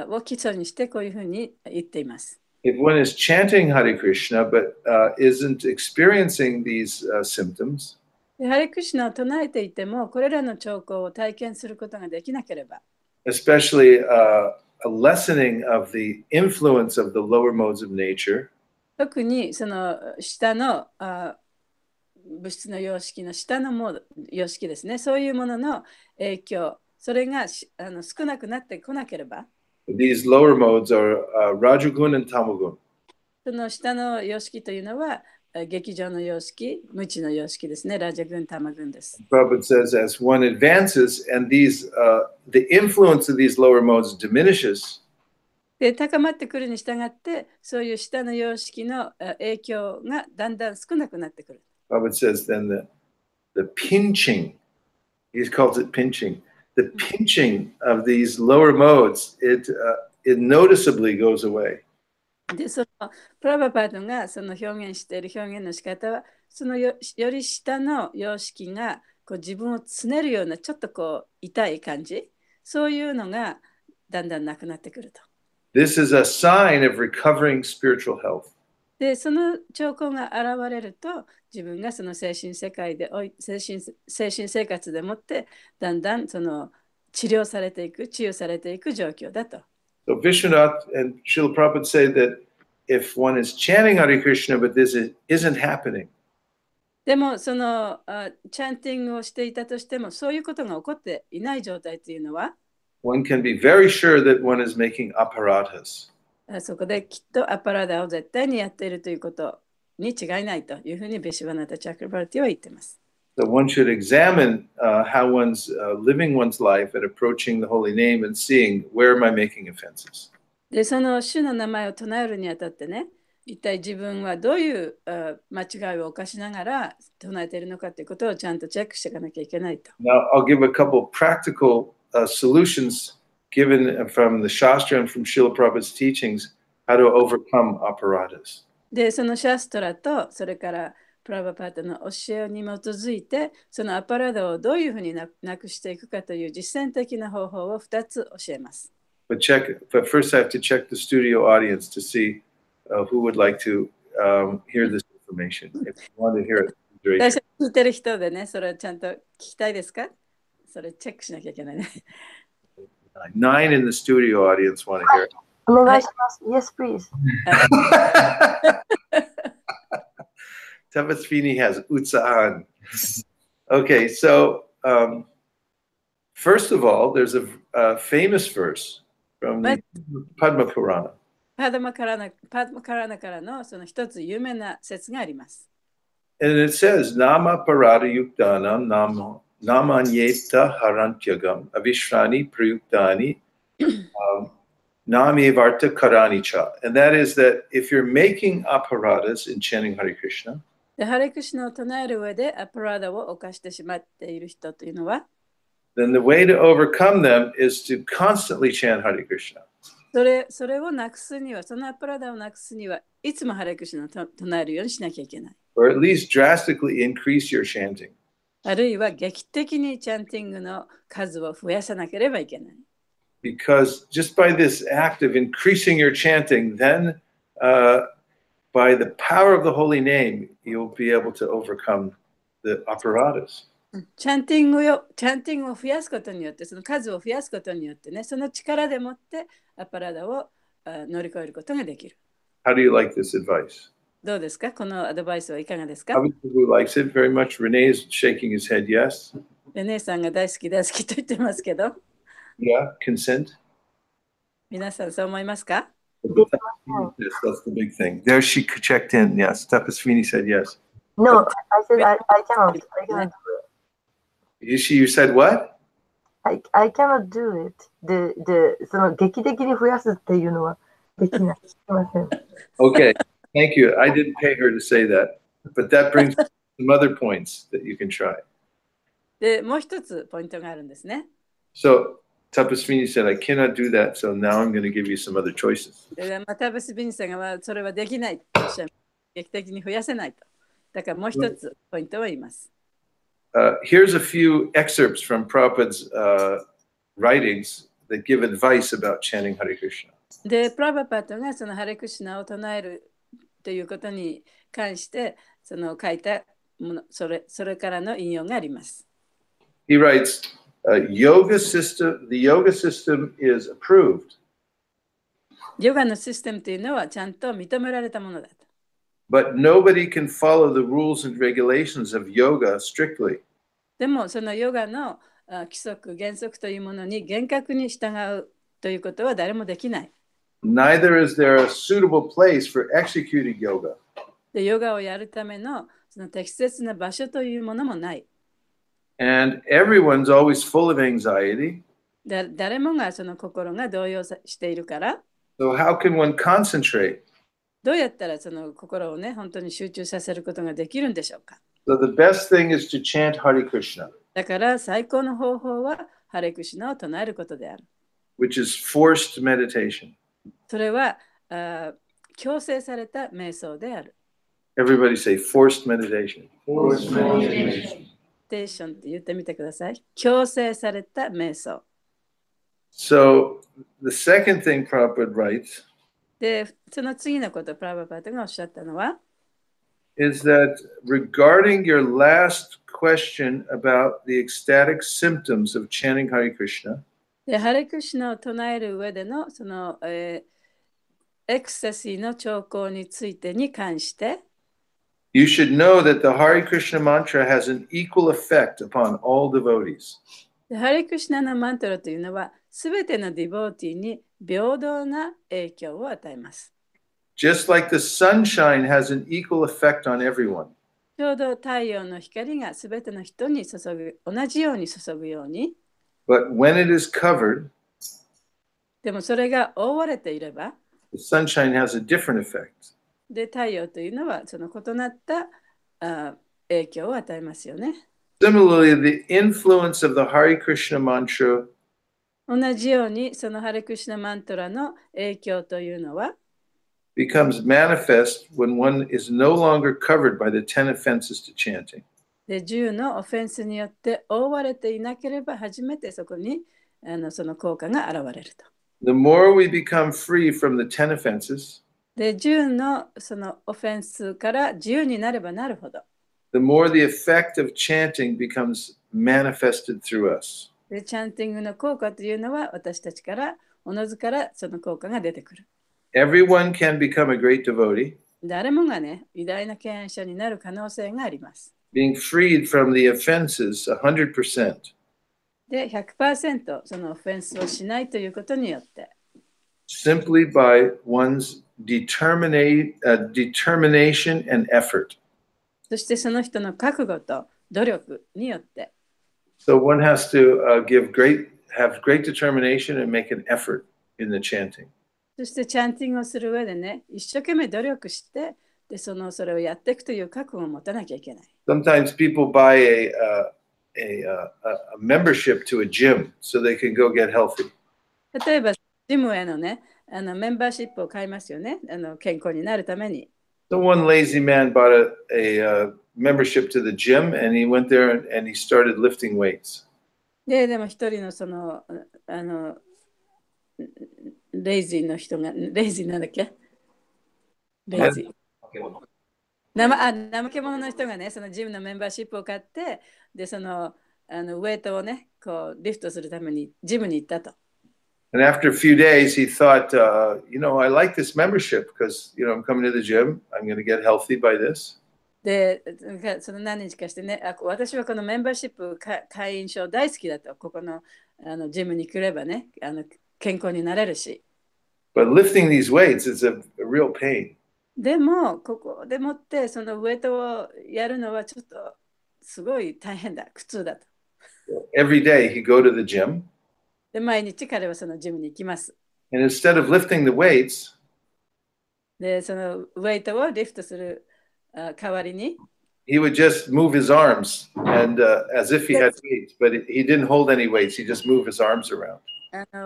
を基礎にしてこういうふうに言っています。If one is chanting Hare Krishna but isn't experiencing these symptoms, ハレクシュナを唱えていてもこれらの兆候を体験することができなければ、especially a lessening of the influence of the lower modes of nature, 特にその下の物質の様式の下のモード様式ですね、そういうものの影響、それが少なくなってこなければ、these lower modes are Rajagun and Tamagun. その下の様式というのは劇場の様式、無知の様式ですね、ラジャ軍、タマ軍です。Prabhupada says as one advances and the influence of these lower modes diminishes, で高まってくるに従って、そういう下の様式の影響がだんだん少なくなってくる。Prabhupada says then the pinching, he calls it pinching, the pinching of these lower modes, it noticeably goes away. でそのプラバパートがその表現している表現の仕方は、そのより下の様式がこう自分をつねるようなちょっとこう痛い感じ、そういうのがだんだんなくなってくると。This is a sign of recovering spiritual health. でその兆候が現れると、自分がその精神世界で精神生活でもってだんだんその治癒されていく状況だと。So Vishwanath and Srila Prabhupada say that if one is chanting Hare Krishna but this isn't happening, でもそのチャンティングをしていたとしてもそういうことが起こっていない状態というのは one can be very sure that one is making aparatas. そこできっとアパラダを絶対にやっているということに違いないというふうにビシュバナタ・チャクラバルティは言っています。So one should examine how one's living one's life and approaching the holy name and seeing where am I making offenses. で、その主の名前を唱えるにあたってね、一体自分はどういう間違いを犯しながら唱えているのかということをちゃんとチェックしていかなきゃいけないと。Now, I'll give a couple practical solutions given from the Shastra and from Srila Prabhupada's teachings how to overcome aparatas. で、そのシャストラとそれからプラバパータの教えに基づいて、そのアパラダをどういうふうになくしていくかという実践的な方法を2つ教えます。But first I have to check the studio audience to see who would like to hear this information. If you want to hear it, 最初に聞いてる人でね、それをちゃんと聞きたいですか？それチェックしなきゃいけないね。9 in the studio audience want to hear it. お願いします。Yes, please. Tapasvini has utsahan. Okay, so first of all, there's a famous verse from the Padma Purana. パドマカラナからのその一つ有名な説があります。And it says, Nama Parada Yuktanam Namanyeta Harantyagam Avishrani Prayuktani Nami Varta Karanicha. And that is that if you're making aparadas in chanting Hare Krishna, で、ハレクシナを唱える上でアパラダを犯してしまっている人というのは、then the way to overcome them is to constantly chant Hare Krishna. それをなくすには、そのアパラダをなくすには、いつもハレクシナを唱えるようにしなきゃいけない。Or at least drastically increase your chanting. あるいは劇的にチャンティングの数を増やさなければいけない。Because just by this act of increasing your chanting, then by the power of the holy name, you'll be able to overcome the apparatus. チャンティングを増やすことによって、その数を増やすことによってね、その力でもってアパラダを乗り越えることができる。How do you like this advice? どうですか？このアドバイスはいかがですか？ Prabhu likes it very much. Renee is shaking his head, yes. レネさんが大好き大好きと言ってますけど、Yeah, consent. 皆さんそう思いますか？ Yes, that's the big thing. There she checked in. Yes, Tapasvini said yes. No, I said I cannot. I cannot You said what? I cannot do it. その劇的に増やすっていうのはできない。すみません。Okay, thank you. I didn't pay her to say that, but that brings some other points that you can try. で、もう一つポイントがあるんですね。So Tapasvini said, I cannot do that, so now I'm going to give you some other choices. で、タパスビニさんがそれはできないとおっしゃいます。劇的に増やせないと。だからもう一つポイントを言います。Here's a few excerpts from Prabhupada's writings that give advice about chanting Hare Krishna. で、プラバパトがそのハレクシナを唱えるということに関してその書いたもの、それからの引用があります。He writes, the yoga system is approved. ヨガのシステムというのはちゃんと認められたものだと。But nobody can follow the rules and regulations of yoga strictly. でもそのヨガの規則原則というものに厳格に従うということは誰もできない。Neither is there a suitable place for executing yoga. でヨガをやるためのその適切な場所というものもない。And everyone's always full of anxiety. 誰もがその心が動揺しているから。So how can one concentrate? どうやったらその心をね、本当に集中させることができるんでしょうか。So the best thing is to chant Hare Krishna. だから最高の方法はハレクシナを唱えることである。Which is forced meditation. それは強制された瞑想である。Everybody say forced meditation. Forced meditation. テーションって言ってみてください。強制された瞑想。So the second thing Prabhupada writes で、その次のことをプラバパートがおっしゃったのは is that regarding your last question about the ecstatic symptoms of chanting Hare Krishna, でハレクシナを唱える上でのその、エクスタシーの兆候についてに関して You should know that the Hare Krishna mantra has an equal effect upon all devotees. でハレクシナのマントラというのは、すべてのディボーティーに平等な影響を与えます。Just like the sunshine has an equal effect on everyone. ちょうど太陽の光がすべての人に注ぐ、同じように注ぐように。But when it is covered, でもそれが覆われていれば、the sunshine has a different effect. で太陽というのはその異なった影響を与えますよね。Similarly, the influence of the Hare Krishna mantra 同じようにそのハレクシナマントラの影響というのは becomes manifest when one is no longer covered by the 10 offenses to chanting. で10のオフェンスによって覆われていなければ初めてそこにその効果が現れると。The more we become free from the 10 offenses, で10のそのオフェンスから自由になればなるほど。the more the effect of chanting becomes manifested through us. でチャンティングの効果というのは私たちからおのずからその効果が出てくる。Everyone can become a great devotee, 誰もがね、偉大な敬愛者になる可能性があります。being freed from the offenses 100%. で、100% そのオフェンスをしないということによって、Simply by one's determination and effort. そしてその人の覚悟と努力によって、So one has to have great determination and make an effort in the chanting. そしてチャンティングをする上でね、一生懸命努力して、でそれをやっていくという覚悟を持たなきゃいけない。Sometimes people buy a membership to a gym so they can go get healthy. 例えば、ジムへのね、メンバーシップを買いますよね、健康になるために。So one lazy man bought a membership to the gym and he went there and he started lifting weights. でも一人のレイジーの人が、レイジーなんだっけレイジー。怠け者の人がね、そのジムのメンバーシップを買って、で、ウェイトをね、こうリフトするためにジムに行ったと。And after a few days, he thought, I like this membership because, I'm coming to the gym. I'm going to get healthy by this. で、その何日かしてね、私はこのメンバーシップ会員証大好きだと、ここのジムに来ればね、健康になれるし。But lifting these weights is a real pain. でも、ここでもって、そのウェイトをやるのはちょっとすごい大変だ、苦痛だと。Every day he'd go to the gym. で、毎日彼はそのジムに行きます。And instead of lifting the weights, で、そのウェイトをリフトする代わりに、he would just move his arms and as if he had weights, but he didn't hold any weights. He just moved his arms around.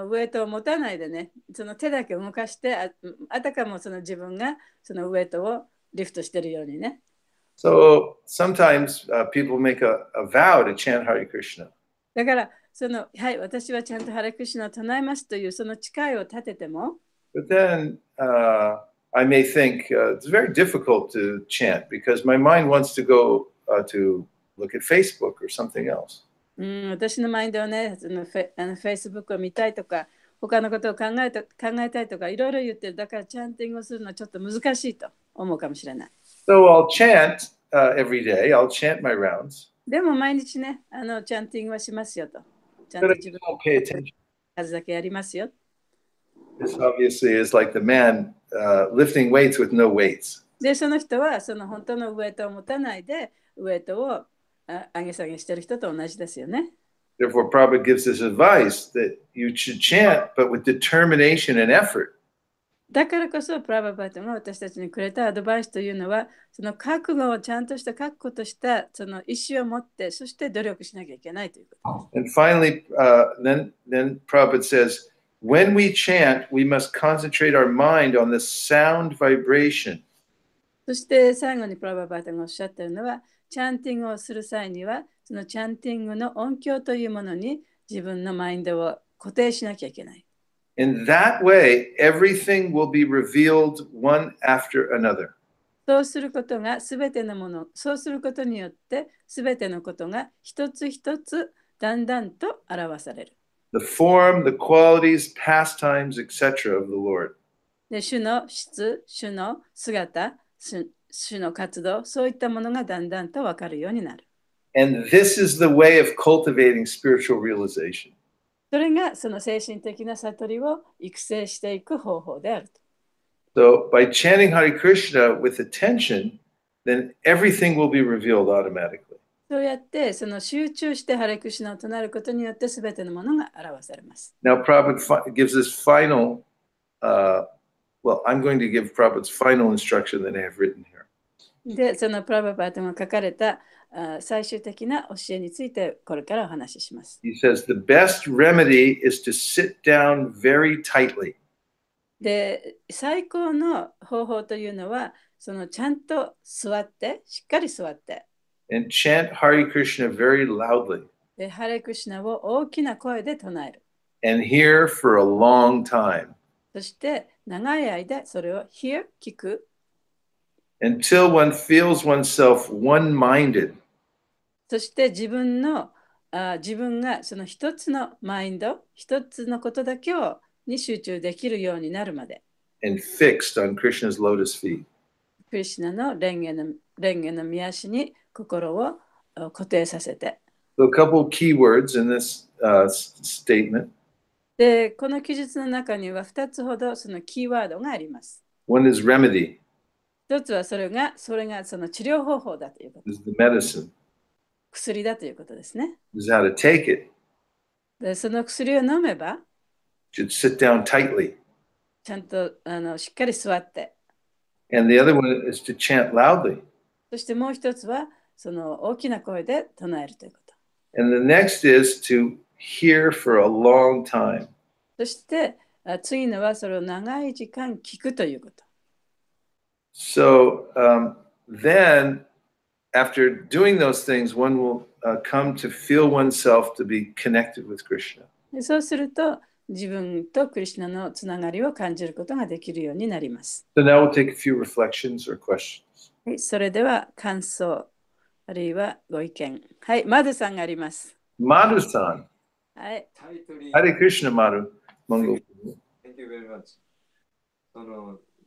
ウェイトを持たないでね、その手だけ動かして、あたかもその自分がそのウェイトをリフトしているようにね。So sometimes people make a vow to chant Hare Krishna. だから、はい、私はちゃんとハレクシナを唱えますというその誓いを立てても、But then I may think it's very difficult to chant because my mind wants to go to look at Facebook or something else. 私のマインドはね、Facebook を見たいとか、他のことを考えたいとか、いろいろ言ってる。だから、チャンティングをするのはちょっと難しいと思うかもしれない。So I'll chant every day. I'll chant my rounds. でも、毎日ね、チャンティングはしますよと。ちゃん But と I 自分 don't pay attention. 数だけやりますよ。This obviously is like the man lifting weights with no weights. で、その人はその本当のウェイトを持たないで、ウェイトを上げ下げしてる人と同じですよね。Therefore, Prabhupada gives us advice that you should chant, but with determination and effort. だからこそ、プラババートが私たちにくれたアドバイスというのは、その覚悟をちゃんとした確固としたその意思を持って、そして努力しなきゃいけないということ。And finally, then Prabhupada says, when we chant, we must concentrate our mind on the sound vibration. そして最後にプラババートがおっしゃっているのは、チャンティングをする際には、そのチャンティングの音響というものに自分のマインドを固定しなきゃいけない。In that way, everything will be revealed one after another. そうすることが全てのもの、そうすることによって全てのことが一つ一つだんだんと表される。The form, the qualities, pastimes, etc. of the Lord. で主の質、主の姿、主の活動、そういったものがだんだんと分かるようになる。And this is the way of cultivating spiritual realization. それがその精神的な悟りを育成していく方法であると。So by chanting Hare Krishna with attention, then everything will be revealed automatically. そうやってその集中してハレクシナを唱えることによってすべてのものが表されます。Now Prabhupada gives this final, well, I'm going to give Prabhupada's final instruction that I have written here. で、そのプラバパートが書かれた最終的な教えについてこれからお話しします。He says, the best remedy is to sit down very tightly. で、最高の方法というのは、そのちゃんと座って、しっかり座って、and chant Hare Krishna very loudly で、ハレクシナを大きな声で唱える。and hear for a long time そして、長い間それを hear 聞く。until one feels oneself one-minded そして自分がその一つのマインド、一つのことだけに集中できるようになるまで。and fixed on Krishna's lotus feet. クリシュナの蓮華の御足に心を固定させて。So a couple of key words in this statement. で、この記述の中には2つほどそのキーワードがあります。One is remedy. 一つはそれがその治療方法だということ。This is the medicine. 薬だということですね。This is how to take it. で、その薬を飲めば、You should sit down tightly. ちゃんとしっかり座って。And the other one is to chant loudly. そしてもう一つはその大きな声で唱えるということ。And the next is to hear for a long time. そして次のはそれを長い時間聞くということ。So then, after doing those things, one will come to feel oneself to be connected with Krishna. でそうすると自分とクリシュナのつながりを感じることができるようになります。So now we'll take a few reflections or questions. はい、それでは感想、あるいはご意見。はい、マドさんがあります。Madhu-san. はい。Hare Krishna, Madhu. Mangal. Thank you very much.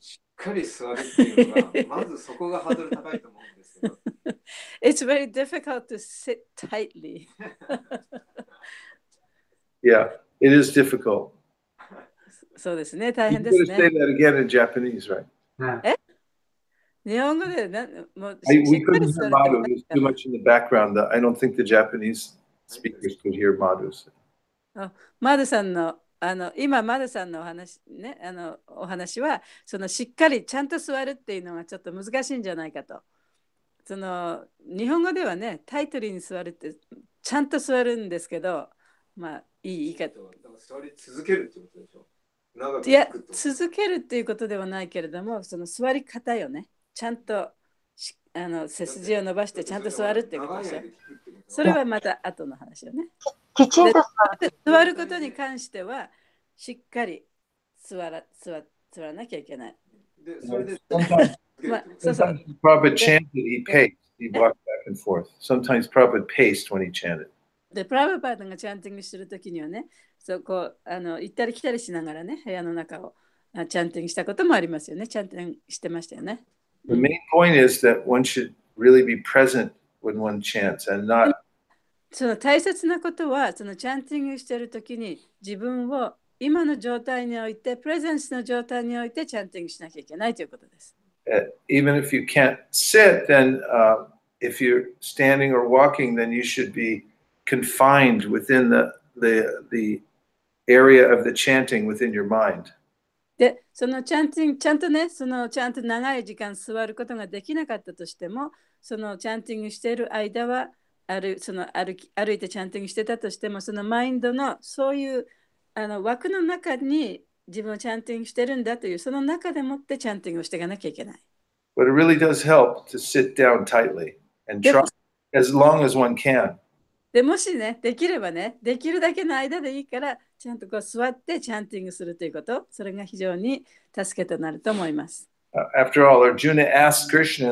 しっかり座るっていうのが、まずそこがハードル高いと思うんですけど。It's very difficult to sit tightly. Yeah, it is difficult. そうですね、大 You 変です could say ね。 that again in Japanese, right? 日本語でもう We しっかり couldn't 座 hear る Madhu. There's too much in the background. I don't think the Japanese speakers could hear Madhu. マドさんの今マドさんのお話ね、お話はそのしっかりちゃんと座るっていうのがちょっと難しいんじゃないかと。その日本語ではね、タイトルに座るってちゃんと座るんですけど、まあいい言い方。座り続けるってことでしょ。長くいや、聞くってこと続けるっていうことではないけれども、その座り方よね。ちゃんと背筋を伸ばしてちゃんと座るっていうことでしょ。それはまた後の話よね。きちんと座ることに関してはしっかり座らなきゃいけない。で、それで Sometimes Prabhupada chanted, he paced, he walked back and forth. Sometimes Prabhupada paced when he chanted. で、プラブパートがチャンティングしてるときにはね、そこ行ったり来たりしながらね、部屋の中をチャンティングしたこともありますよね。チャンティングしてましたよね。The main point is that one should really be present when one chants and not その大切なことは、そのチャンティングしてるときに自分を今の状態において、プレゼンスの状態においてチャンティングしなきゃいけないということです。even if you can't sit, then if you're standing or walking, then you should be confined within the area of the chanting within your mind. で、そのチャンティング、ちゃんとね、ちゃんと長い時間座ることができなかったとしても、そのチャンティングしている間は、歩いてチャンティングしてたとしても、そのマインドのそういう枠の中に自分をチャンティングしてるんだという、その中でもってチャンティングをしていかなきゃいけない。But it really does help to sit down tightly and try as long as one can. でもしね、できればね、できるだけの間でいいから、ちゃんとこう座ってチャンティングするということ、それが非常に助けとなると思います。After all, Arjuna asked Krishna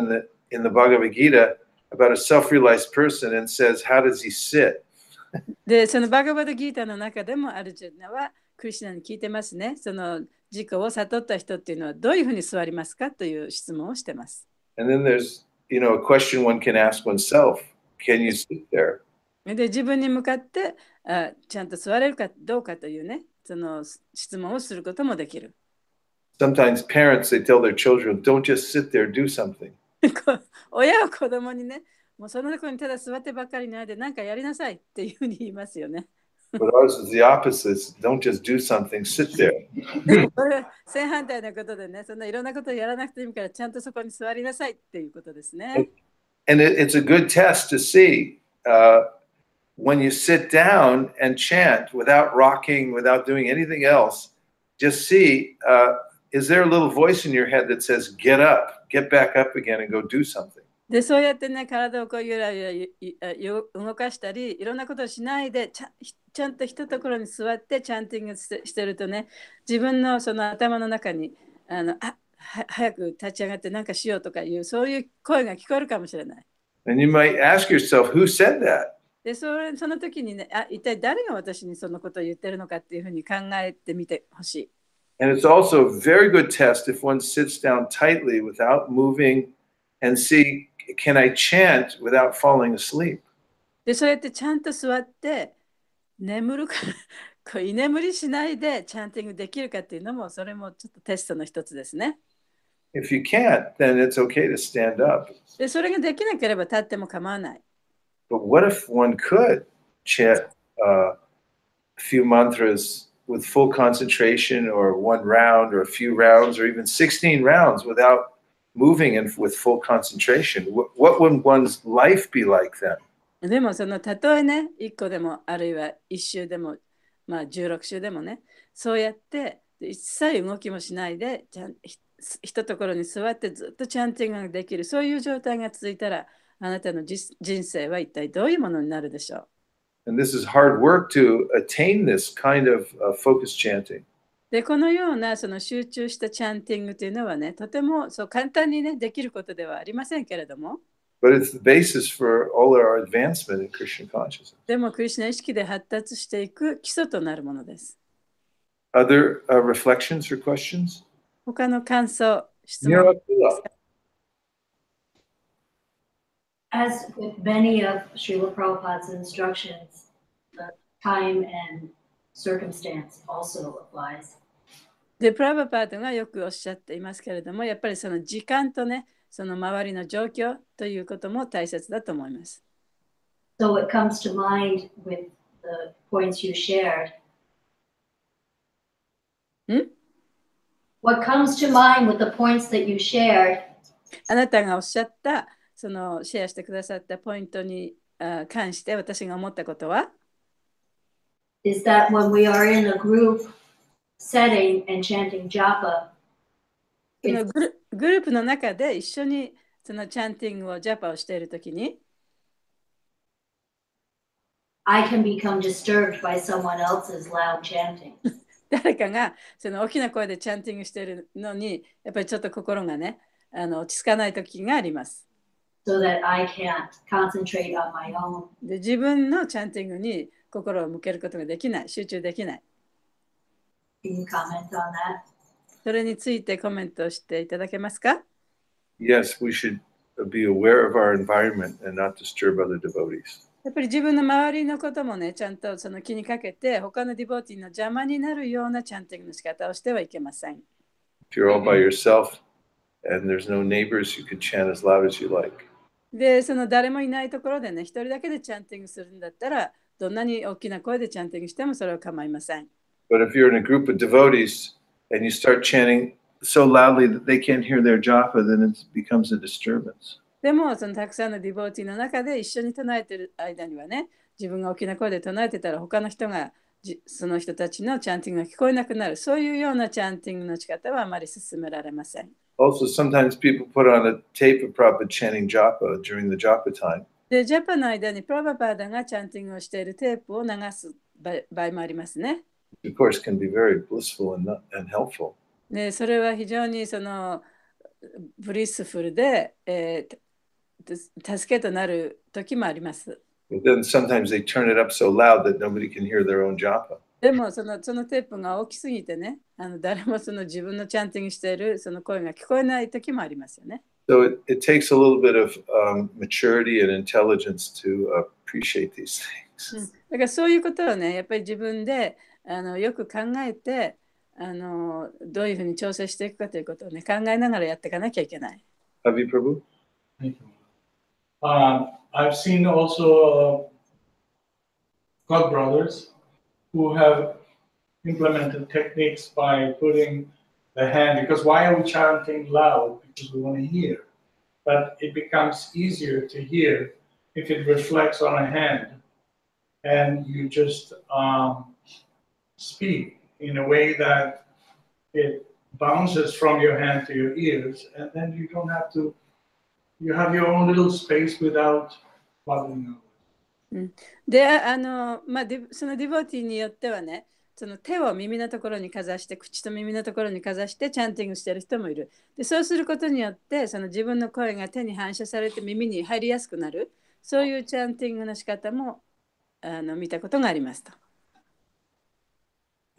in the Bhagavad Gita about a self-realized person and says, how does he sit? で、そのバガバドギータの中でもアルジュナはクリシュナに聞いてますね。その自己を悟った人っていうのはどういうふうに座りますかという質問をしてます。And then there's, a question one can ask oneself. Can you sit there? で、自分に向かってちゃんと座れるかどうかというね、その質問をすることもできる。Sometimes parents, they tell their children, don't just sit there, do something. 親は子供にね、もうそのところにただ座ってばっかりないで何かやりなさいっていうふうに言いますよね。But ours is the opposite. Don't just do something, sit there. これは正反対なことでね、そんないろんなことをやらなくていいからちゃんとそこに座りなさいっていうことですね。And it's a good test to see when you sit down and chant without rocking, without doing anything else, just see, is there a little voice in your head that says, get up, get back up again and go do something? で、そうやってね、体をこうゆらゆら動かしたり、いろんなことをしないでちゃんと一ところに座ってチャンティングしてるとね、自分のその頭の中に早く立ち上がって何かしようとかいう、そういう声が聞こえるかもしれない。And you might ask yourself, who said that? で、その時にね、一体誰が私にそのことを言ってるのかっていうふうに考えてみてほしい。And it's also a very good test if one sits down tightly without moving and see, can I chant without falling asleep? で、そうやってちゃんと座って眠るか居眠りしないでチャンティングできるかっていうのも、それもちょっとテストの一つですね。If you can't, then it's okay to stand up. で、それができなければ立っても構わない。But what if one could chant a few mantras with full concentration, or one round, or a few rounds, or even 16 rounds without moving and with full concentration? What would one's life be like then? でもそのたとえね、1個でもあるいは1周でも、16周でもね、そうやって一切動きもしないで一ところに座ってずっとチャンティングができる、そういう状態が続いたら、あなたの人生は一体どういうものになるでしょう。And this is hard work to attain this kind of focused chanting. で、このようなその集中したチャンティングというのはね、とてもそう簡単にね、できることではありませんけれども。But it's the basis for all our advancement in Krishna consciousness. でも、クリシュナ意識で発達していく基礎となるものです。Other reflections or questions? 他の感想、質問。As with many of Srila Prabhupada's instructions, the time and circumstance also applies. で、プラバパードがよくおっしゃっていますけれども、やっぱりその時間とね、その周りの状況ということも大切だと思います。So it comes to mind with the points you shared. What comes to mind with the points that you shared? あなたがおっしゃった、そのシェアしてくださったポイントに関して私が思ったことは is that when we are in a group setting and chanting japa, グループの中で一緒にそのチャンティングをジャパをしているときに I can become disturbed by someone else's loud chanting. 誰かがその大きな声でチャンティングしているのにやっぱりちょっと心がね落ち着かないときがあります。So that I can't concentrate on my own. で自分のチャンティングに心を向けることができない、集中できない。Can you comment on that? それについてコメントしていただけますか？ Yes, we should be aware of our environment and not disturb other devotees. やっぱり自分の周りのこともね、ちゃんとその気にかけて、他のディボーティーの邪魔になるようなチャンティングの仕方をしてはいけません。If you're all by yourself and there's no neighbors, you can chant as loud as you like. で、その誰もいないところでね、一人だけでチャンティングするんだったら、どんなに大きな声でチャンティングしてもそれは構いません。But if you're in a group of devotees and you start chanting so loudly that they can't hear their japa, then it becomes a disturbance. でも、そのたくさんのディボーティーの中で一緒に唱えている間にはね、自分が大きな声で唱えてたら、他の人がその人たちのチャンティングが聞こえなくなる。そういうようなチャンティングの仕方はあまり進められません。Also, sometimes people put on a tape of Prabhupada chanting japa during the japa time. で、ジャパの間にプラバパーダがチャンティングをしているテープを流す場合もありますね。Of course, can be very blissful and helpful. で、それは非常にそのブリスフルで、助けとなる時もあります。But then sometimes they turn it up so loud that nobody can hear their own japa. でもそのテープが大きすぎてね、誰もその自分のチャンティングしているその声が聞こえない時もありますよね。So it takes a little bit of maturity and intelligence to appreciate these うん things. だからそういうことをね、やっぱり自分でよく考えてどういうふうに調整していくかということをね、考えながらやっていかなきゃいけない。Avi Prabhu? Thank you. I've seen also God brothers who have implemented techniques by putting the hand, because why are we chanting loud? Because we want to hear. But it becomes easier to hear if it reflects on a hand and you just speak in a way that it bounces from your hand to your ears, and then you don't have to, you have your own little space without bothering others. で、そのディボティによってはね、その手を耳のところにかざして、口と耳のところにかざしてチャンティングしてる人もいる。で、そうすることによって、その自分の声が手に反射されて耳に入りやすくなる。そういうチャンティングの仕方も見たことがありますと。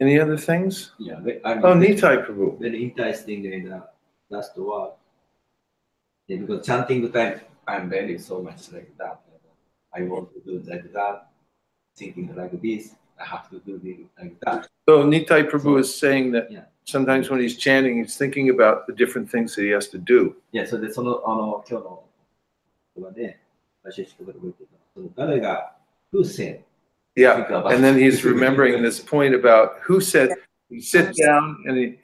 Any other things? Yeah, Oh, Nitai Prabhu. very interesting in the last word. Yeah, because chanting time, I'm very so much like that. I want to do like that, thinking like this. I have to do it like that. So Nitai Prabhu is saying that Yeah. sometimes when he's chanting, he's thinking about the different things that he has to do. Yeah, それでその今日の言葉で、私たちが覚えていたその誰が who said Yeah, and then he's remembering this point about who said you sit down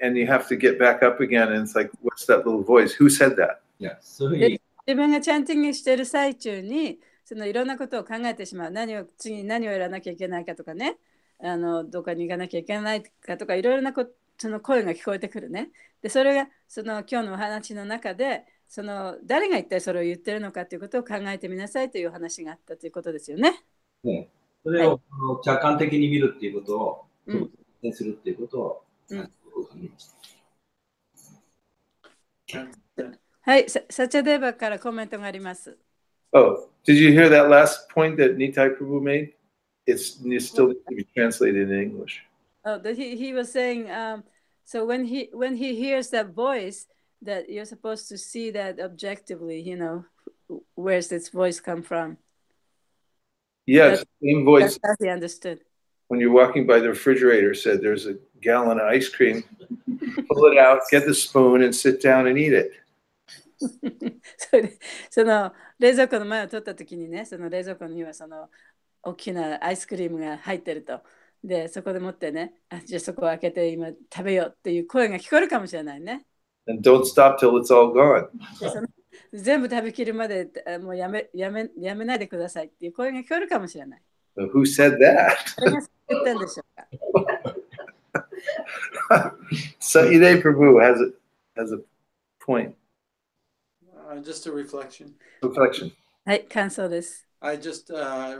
and you have to get back up again, and it's like, what's that little voice? Who said that? Yeah, そういうふうに自分がチャンティングしている最中にそのいろんなことを考えてしまう。次に何をやらなきゃいけないかとかね、どこに行かなきゃいけないかとかいろいろなその声が聞こえてくるね。で、それがその今日のお話の中でその誰が一体それを言ってるのかということを考えてみなさいという話があったということですよね。ね、それを客観的に見るっていうことを、実践するっていうことを、考えました。はい、サチャデーバからコメントがあります。Oh, did you hear that last point that Nitai Prabhu made? It still needs to be translated in English. Oh, he was saying, so when he hears that voice, that you're supposed to see that objectively, you know, where's this voice come from? Yes, same voice. That's he understood. When you're walking by the refrigerator, said there's a gallon of ice cream. Pull it out, get the spoon, and sit down and eat it. その冷蔵庫の前を取った時にね、その冷蔵庫にはその大きなアイスクリームが入ってると。で、そこでもってね、じゃあそこを開けて今食べようっていう声が聞こえるかもしれないね。And don't stop till it's all gone. 全部食べきるまでもうやめないでくださいっていう声が聞こえるかもしれない。So who said that? 誰が言ったんでしょうか。Satyade Prabhu has a point. Just a reflection. Reflection. はい、感想です。I just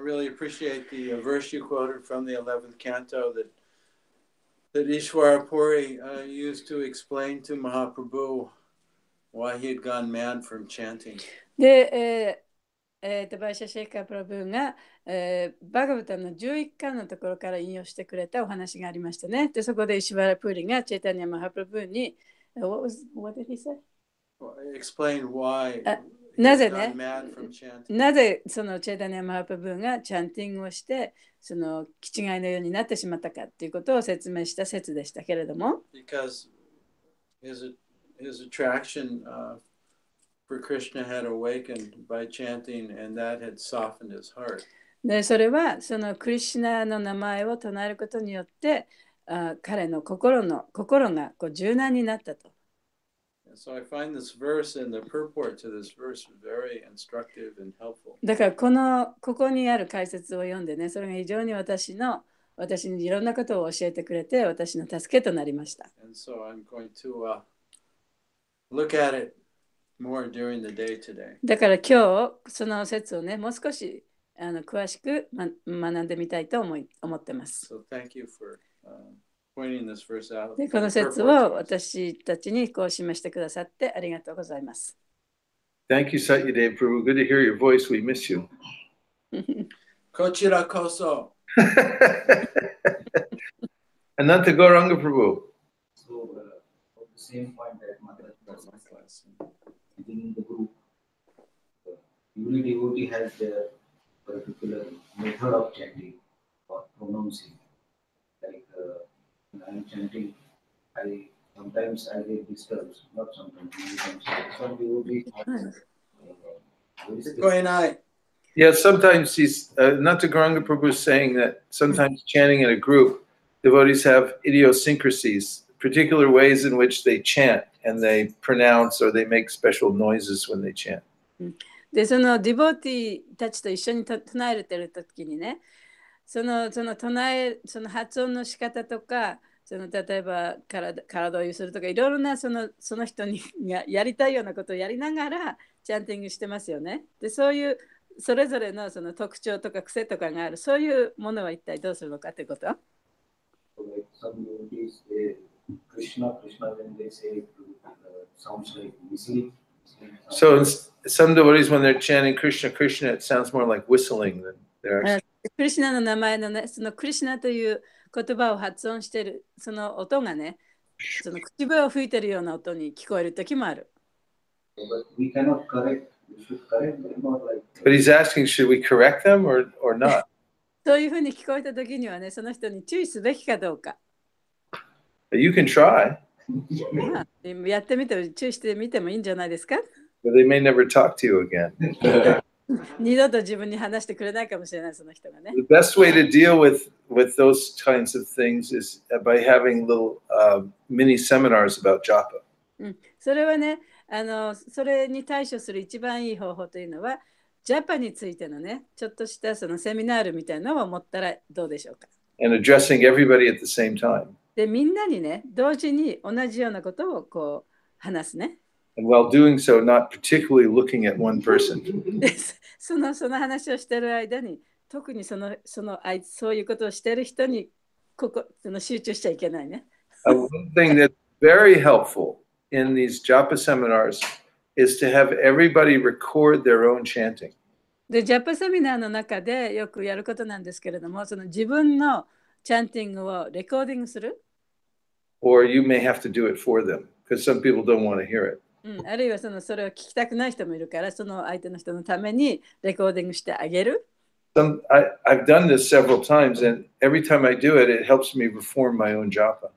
really appreciate the verse you quoted from the 11th canto that Ishwara Puri used to explain to Mahaprabhu why he had gone mad from chanting. で、バイシャシェイカープラブーが、バガブタの11巻のところから引用してくれたお話がありましたね。で、そこでイシュバラプーリがチェタニア・マハプラブーに、what did he say? Explain why. なぜね、なぜそのチェタニア・マハプラブーがチャンティングをして、その気違いのようになってしまったかということを説明した説でしたけれども。Because his attraction for Krishna had awakened by chanting, and that had softened his heart. で、それはそのクリシュナの名前を唱えることによって、彼の心がこう柔軟になったと。So I find this verse and the purport to this verse very instructive and helpful. だからここにある解説を読んでね、それが非常に私にいろんなことを教えてくれて、私の助けとなりました。And so I'm going to look at it more during the day today. だから今日その説をね、もう少し詳しく、学んでみたいと思ってます。So thank you for pointing this verse out. で、この説を私たちにこう示してくださってありがとうございます。Thank you, Satyade Prabhu. Good to hear your voice. We miss you. こちらこそ。Ananta Gauranga Prabhu. So, the same point that my class. chanting in the group. Every devotee has their particular method of chanting or pronouncing. Like when I am chanting, sometimes I get disturbed. Not sometimes. Some devotees have very specific. Yeah, sometimes he's not the Garanga Prabhu is saying that sometimes chanting in a group, devotees have idiosyncrasies, particular ways in which they chant and they pronounce or they make special noises when they chant. で、そのディボティたちと一緒に唱えてる時にね、その発音の仕方とか、例えば体を揺するとか、いろいろなその人にやりたいようなことをやりながらチャンティングしてますよね。で、そういうそれぞれのその特徴とか癖とかがある、そういうものは一体どうするのかってこと？ Some devotees, Krishna, when they say it sounds like whistling. So some devotees, when they're chanting Krishna, Krishna, it sounds more like whistling than they're actually. クリシュナの名前のね、そのクリシュナという言葉を発音している、その音がね、その口笛を吹いてるような音に聞こえる時もある。But we cannot correct. We should correct them or like. But he's asking, should we correct them or not? そういうふうに聞こえた時にはね、その人に注意すべきかどうか。You can try. まあ、やってみて注意してみてもいいんじゃないですか？ But they may never talk to you again. 二度と自分に話してくれないかもしれない、その人がね。The best way to deal with those kinds of things is by having little mini seminars about japa. それはね、それに対処する一番いい方法というのは、ジャパについてのね、ちょっとしたそのセミナールみたいなのを持ったらどうでしょうか。And addressing everybody at the same time. で、みんなにね、同時に同じようなことをこう話すね。And while doing so, not particularly looking at one person. その話をしている間に、特にそういうことをしている人に集中しちゃいけないね。One thing that's very helpful in these japa seminars is to have everybody record their own chanting. で、ジャパセミナーの中でよくやることなんですけれども、その自分のチャンティングをレコーディングする。Or you may have to do it for them, because some people don't want to hear it. あるいはそれを聞きたくない人もいるから、その相手の人のためにレコーディングしてあげる。I've done this several times, and every time I do it, it helps me reform my own japa.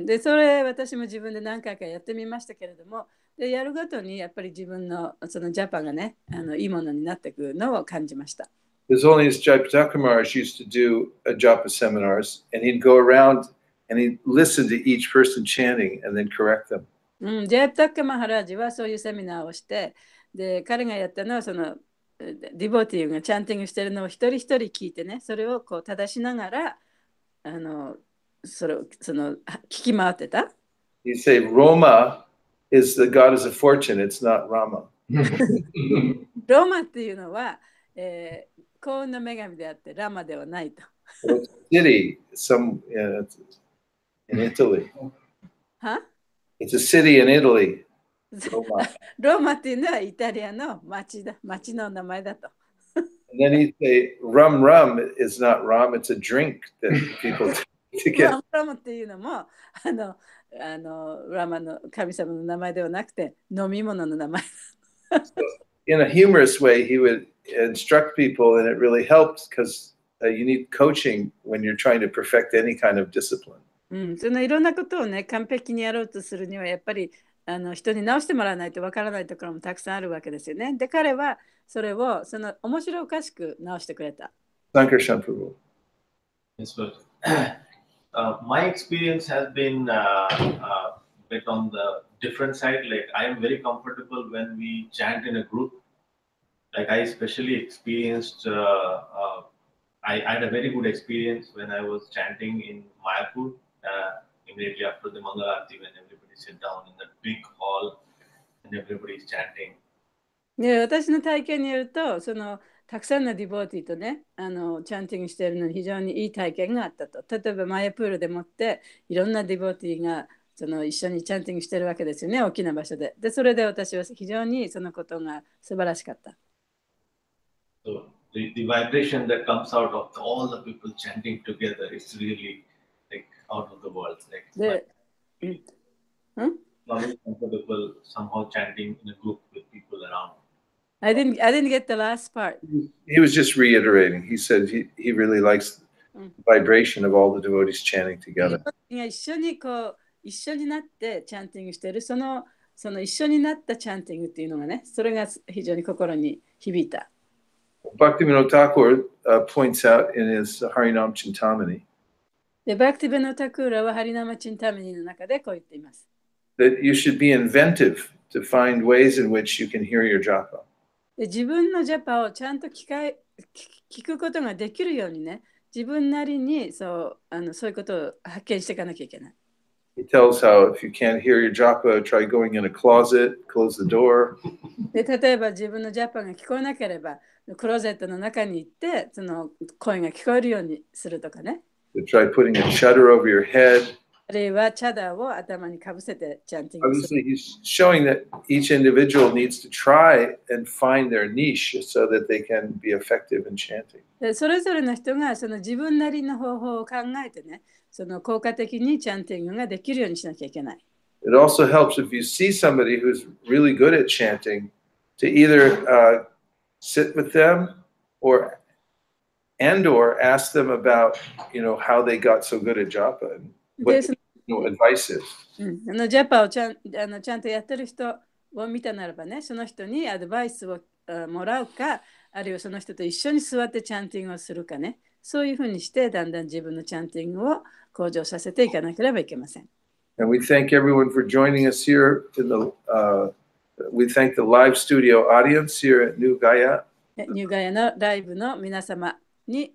で、それ私も自分で何回かやってみましたけれども、でやるごとにやっぱり自分のそのジャパがね、いいものになっていくのを感じました。There's only as Jayapataka Maharaj used to do japa seminars, and he'd go around and he'd listen to each person chanting and then correct them. ジャヤプタッカマハラージはそういうセミナーをして、で彼がやったのはそのディボティがチャンティングしてるのを一人一人聞いてね、それをこう正しながらその聞き回ってた。You say Roma is the goddess of fortune, it's not Rama. ローマっていうのは、幸運の女神であってラマではないと。City, in Italy. はIt's a city in Italy. ローマっていうのはイタリアの町の名前だと。And then he'd say, rum is not rum, it's a drink that people to get. ラムっていうのもラマの神様の名前ではなくて飲み物の名前。In a humorous way, he would instruct people, and it really helped because you need coaching when you're trying to perfect any kind of discipline. そのいろんなことをね、完璧にやろうとするにはやっぱり人に直してもらわないとわからないところもたくさんあるわけですよね。で、彼はそれを面白おかしく直してくれた。Sankarshan Prabhu. Yes, but my experience has been a bit on the different side. Like I am very comfortable when we chant in a group. Like I especially experienced, I had a very good experience when I was chanting in Mayapur. Immediately after the Mangala Aarti, when everybody sit down in that big hall and everybody is chanting. で、私の体験によると、たくさんのディボーティーとね、チャンティングしているのに非常にいい体験があったと。例えばマヤプールでもっていろんなディボーティーが一緒にチャンティングしているわけですよね、大きな場所で。で、それで私は非常にそのことが素晴らしかった。So the vibration that comes out of all the people chanting together is really like out of the world. Like, always comfortable somehow chanting in a group with people around. I didn't get the last part. He was just reiterating. He said he really likes the vibration of all the devotees chanting together. 一緒にこう一緒になってチャンティングしてるその一緒になったチャンティングっていうのがね、それが非常に心に響いた。Bhaktivinoda Thakur points out in his Harinam Chintamani で、バクティベノタクーラはハリナマチンタミニの中でこう言っています。that you should be inventive to find ways in which you can hear your japa. で、自分のジャパをちゃんと聞くことができるようにね、自分なりにそういうことを発見していかなきゃいけない。He tells how if you can't hear your japa, try going in a closet, close the door. で、例えば自分のジャパが聞こえなければ、クローゼットの中に行って、その声が聞こえるようにするとかね。To try putting a shutter over your head. あるいはチャダーを頭にかぶせてチャンティングする。Obviously, he's showing that each individual needs to try and find their niche so that they can be effective in chanting. で、それぞれの人がその自分なりの方法を考えてね、その効果的にチャンティングができるようにしなきゃいけない。It also helps if you see somebody who's really good at chanting to either sit with them or ask them about, how they got so good at japa and what advice is. ジャパをちゃんとやってる人を見たならばね、その人にアドバイスをもらうか、あるいはその人と一緒に座ってチャンティングをするかね、そういうふうにしてだんだん自分のチャンティングを向上させていかなければいけません。And we thank everyone for joining us here we thank the live studio audience here at New Gaya. ニューガヤのライブの皆様に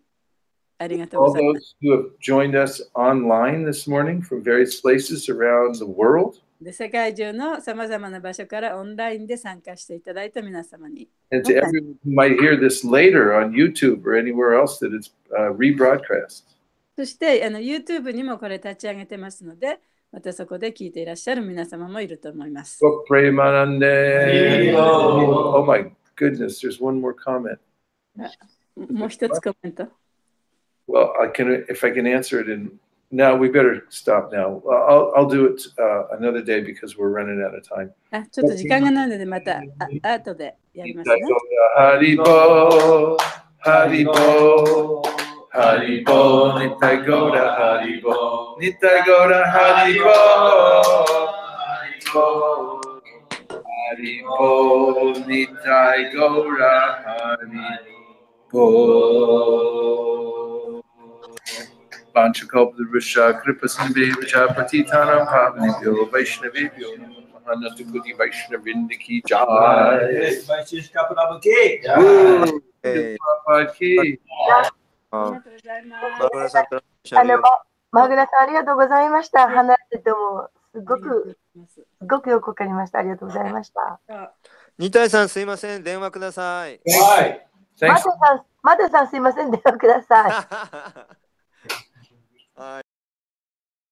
ありがとうご All ざいます。 those who have joined us online this morning from various places around the world. で、世界中のさまざまな場所からオンラインで参加していただいた皆様に。And to everyone who might hear this later on YouTube or anywhere else that it's rebroadcast. そしてYouTube にもこれ立ち上げてますので、またそこで聞いていらっしゃる皆様もいると思います。Oh my goodness, there's one more comment. もう一つコメント。Well, if I can answer it now, we better stop now. I'll do it another day because we're running out of time. ちょっと時間がないのでまた後でやりますね。Haribo, Haribo, Haribo, Nitai Goda, Haribo, Nitai Goda, Haribo, Haribo, Nitai Goda, Haribo. Panchakalpadurusha Kripasinve Vichapatitanam Pavanibhyo Vaishnavibhyo Mahanatukuti Vaishnavindiki Jai Vaisesika Prabhu ki Prabhupada ki マグナさんありがとうございました。離れててもすごくよくわかりました。ありがとうございました。二体さんすいません、電話ください。はい。マテさんすいません、電話ください。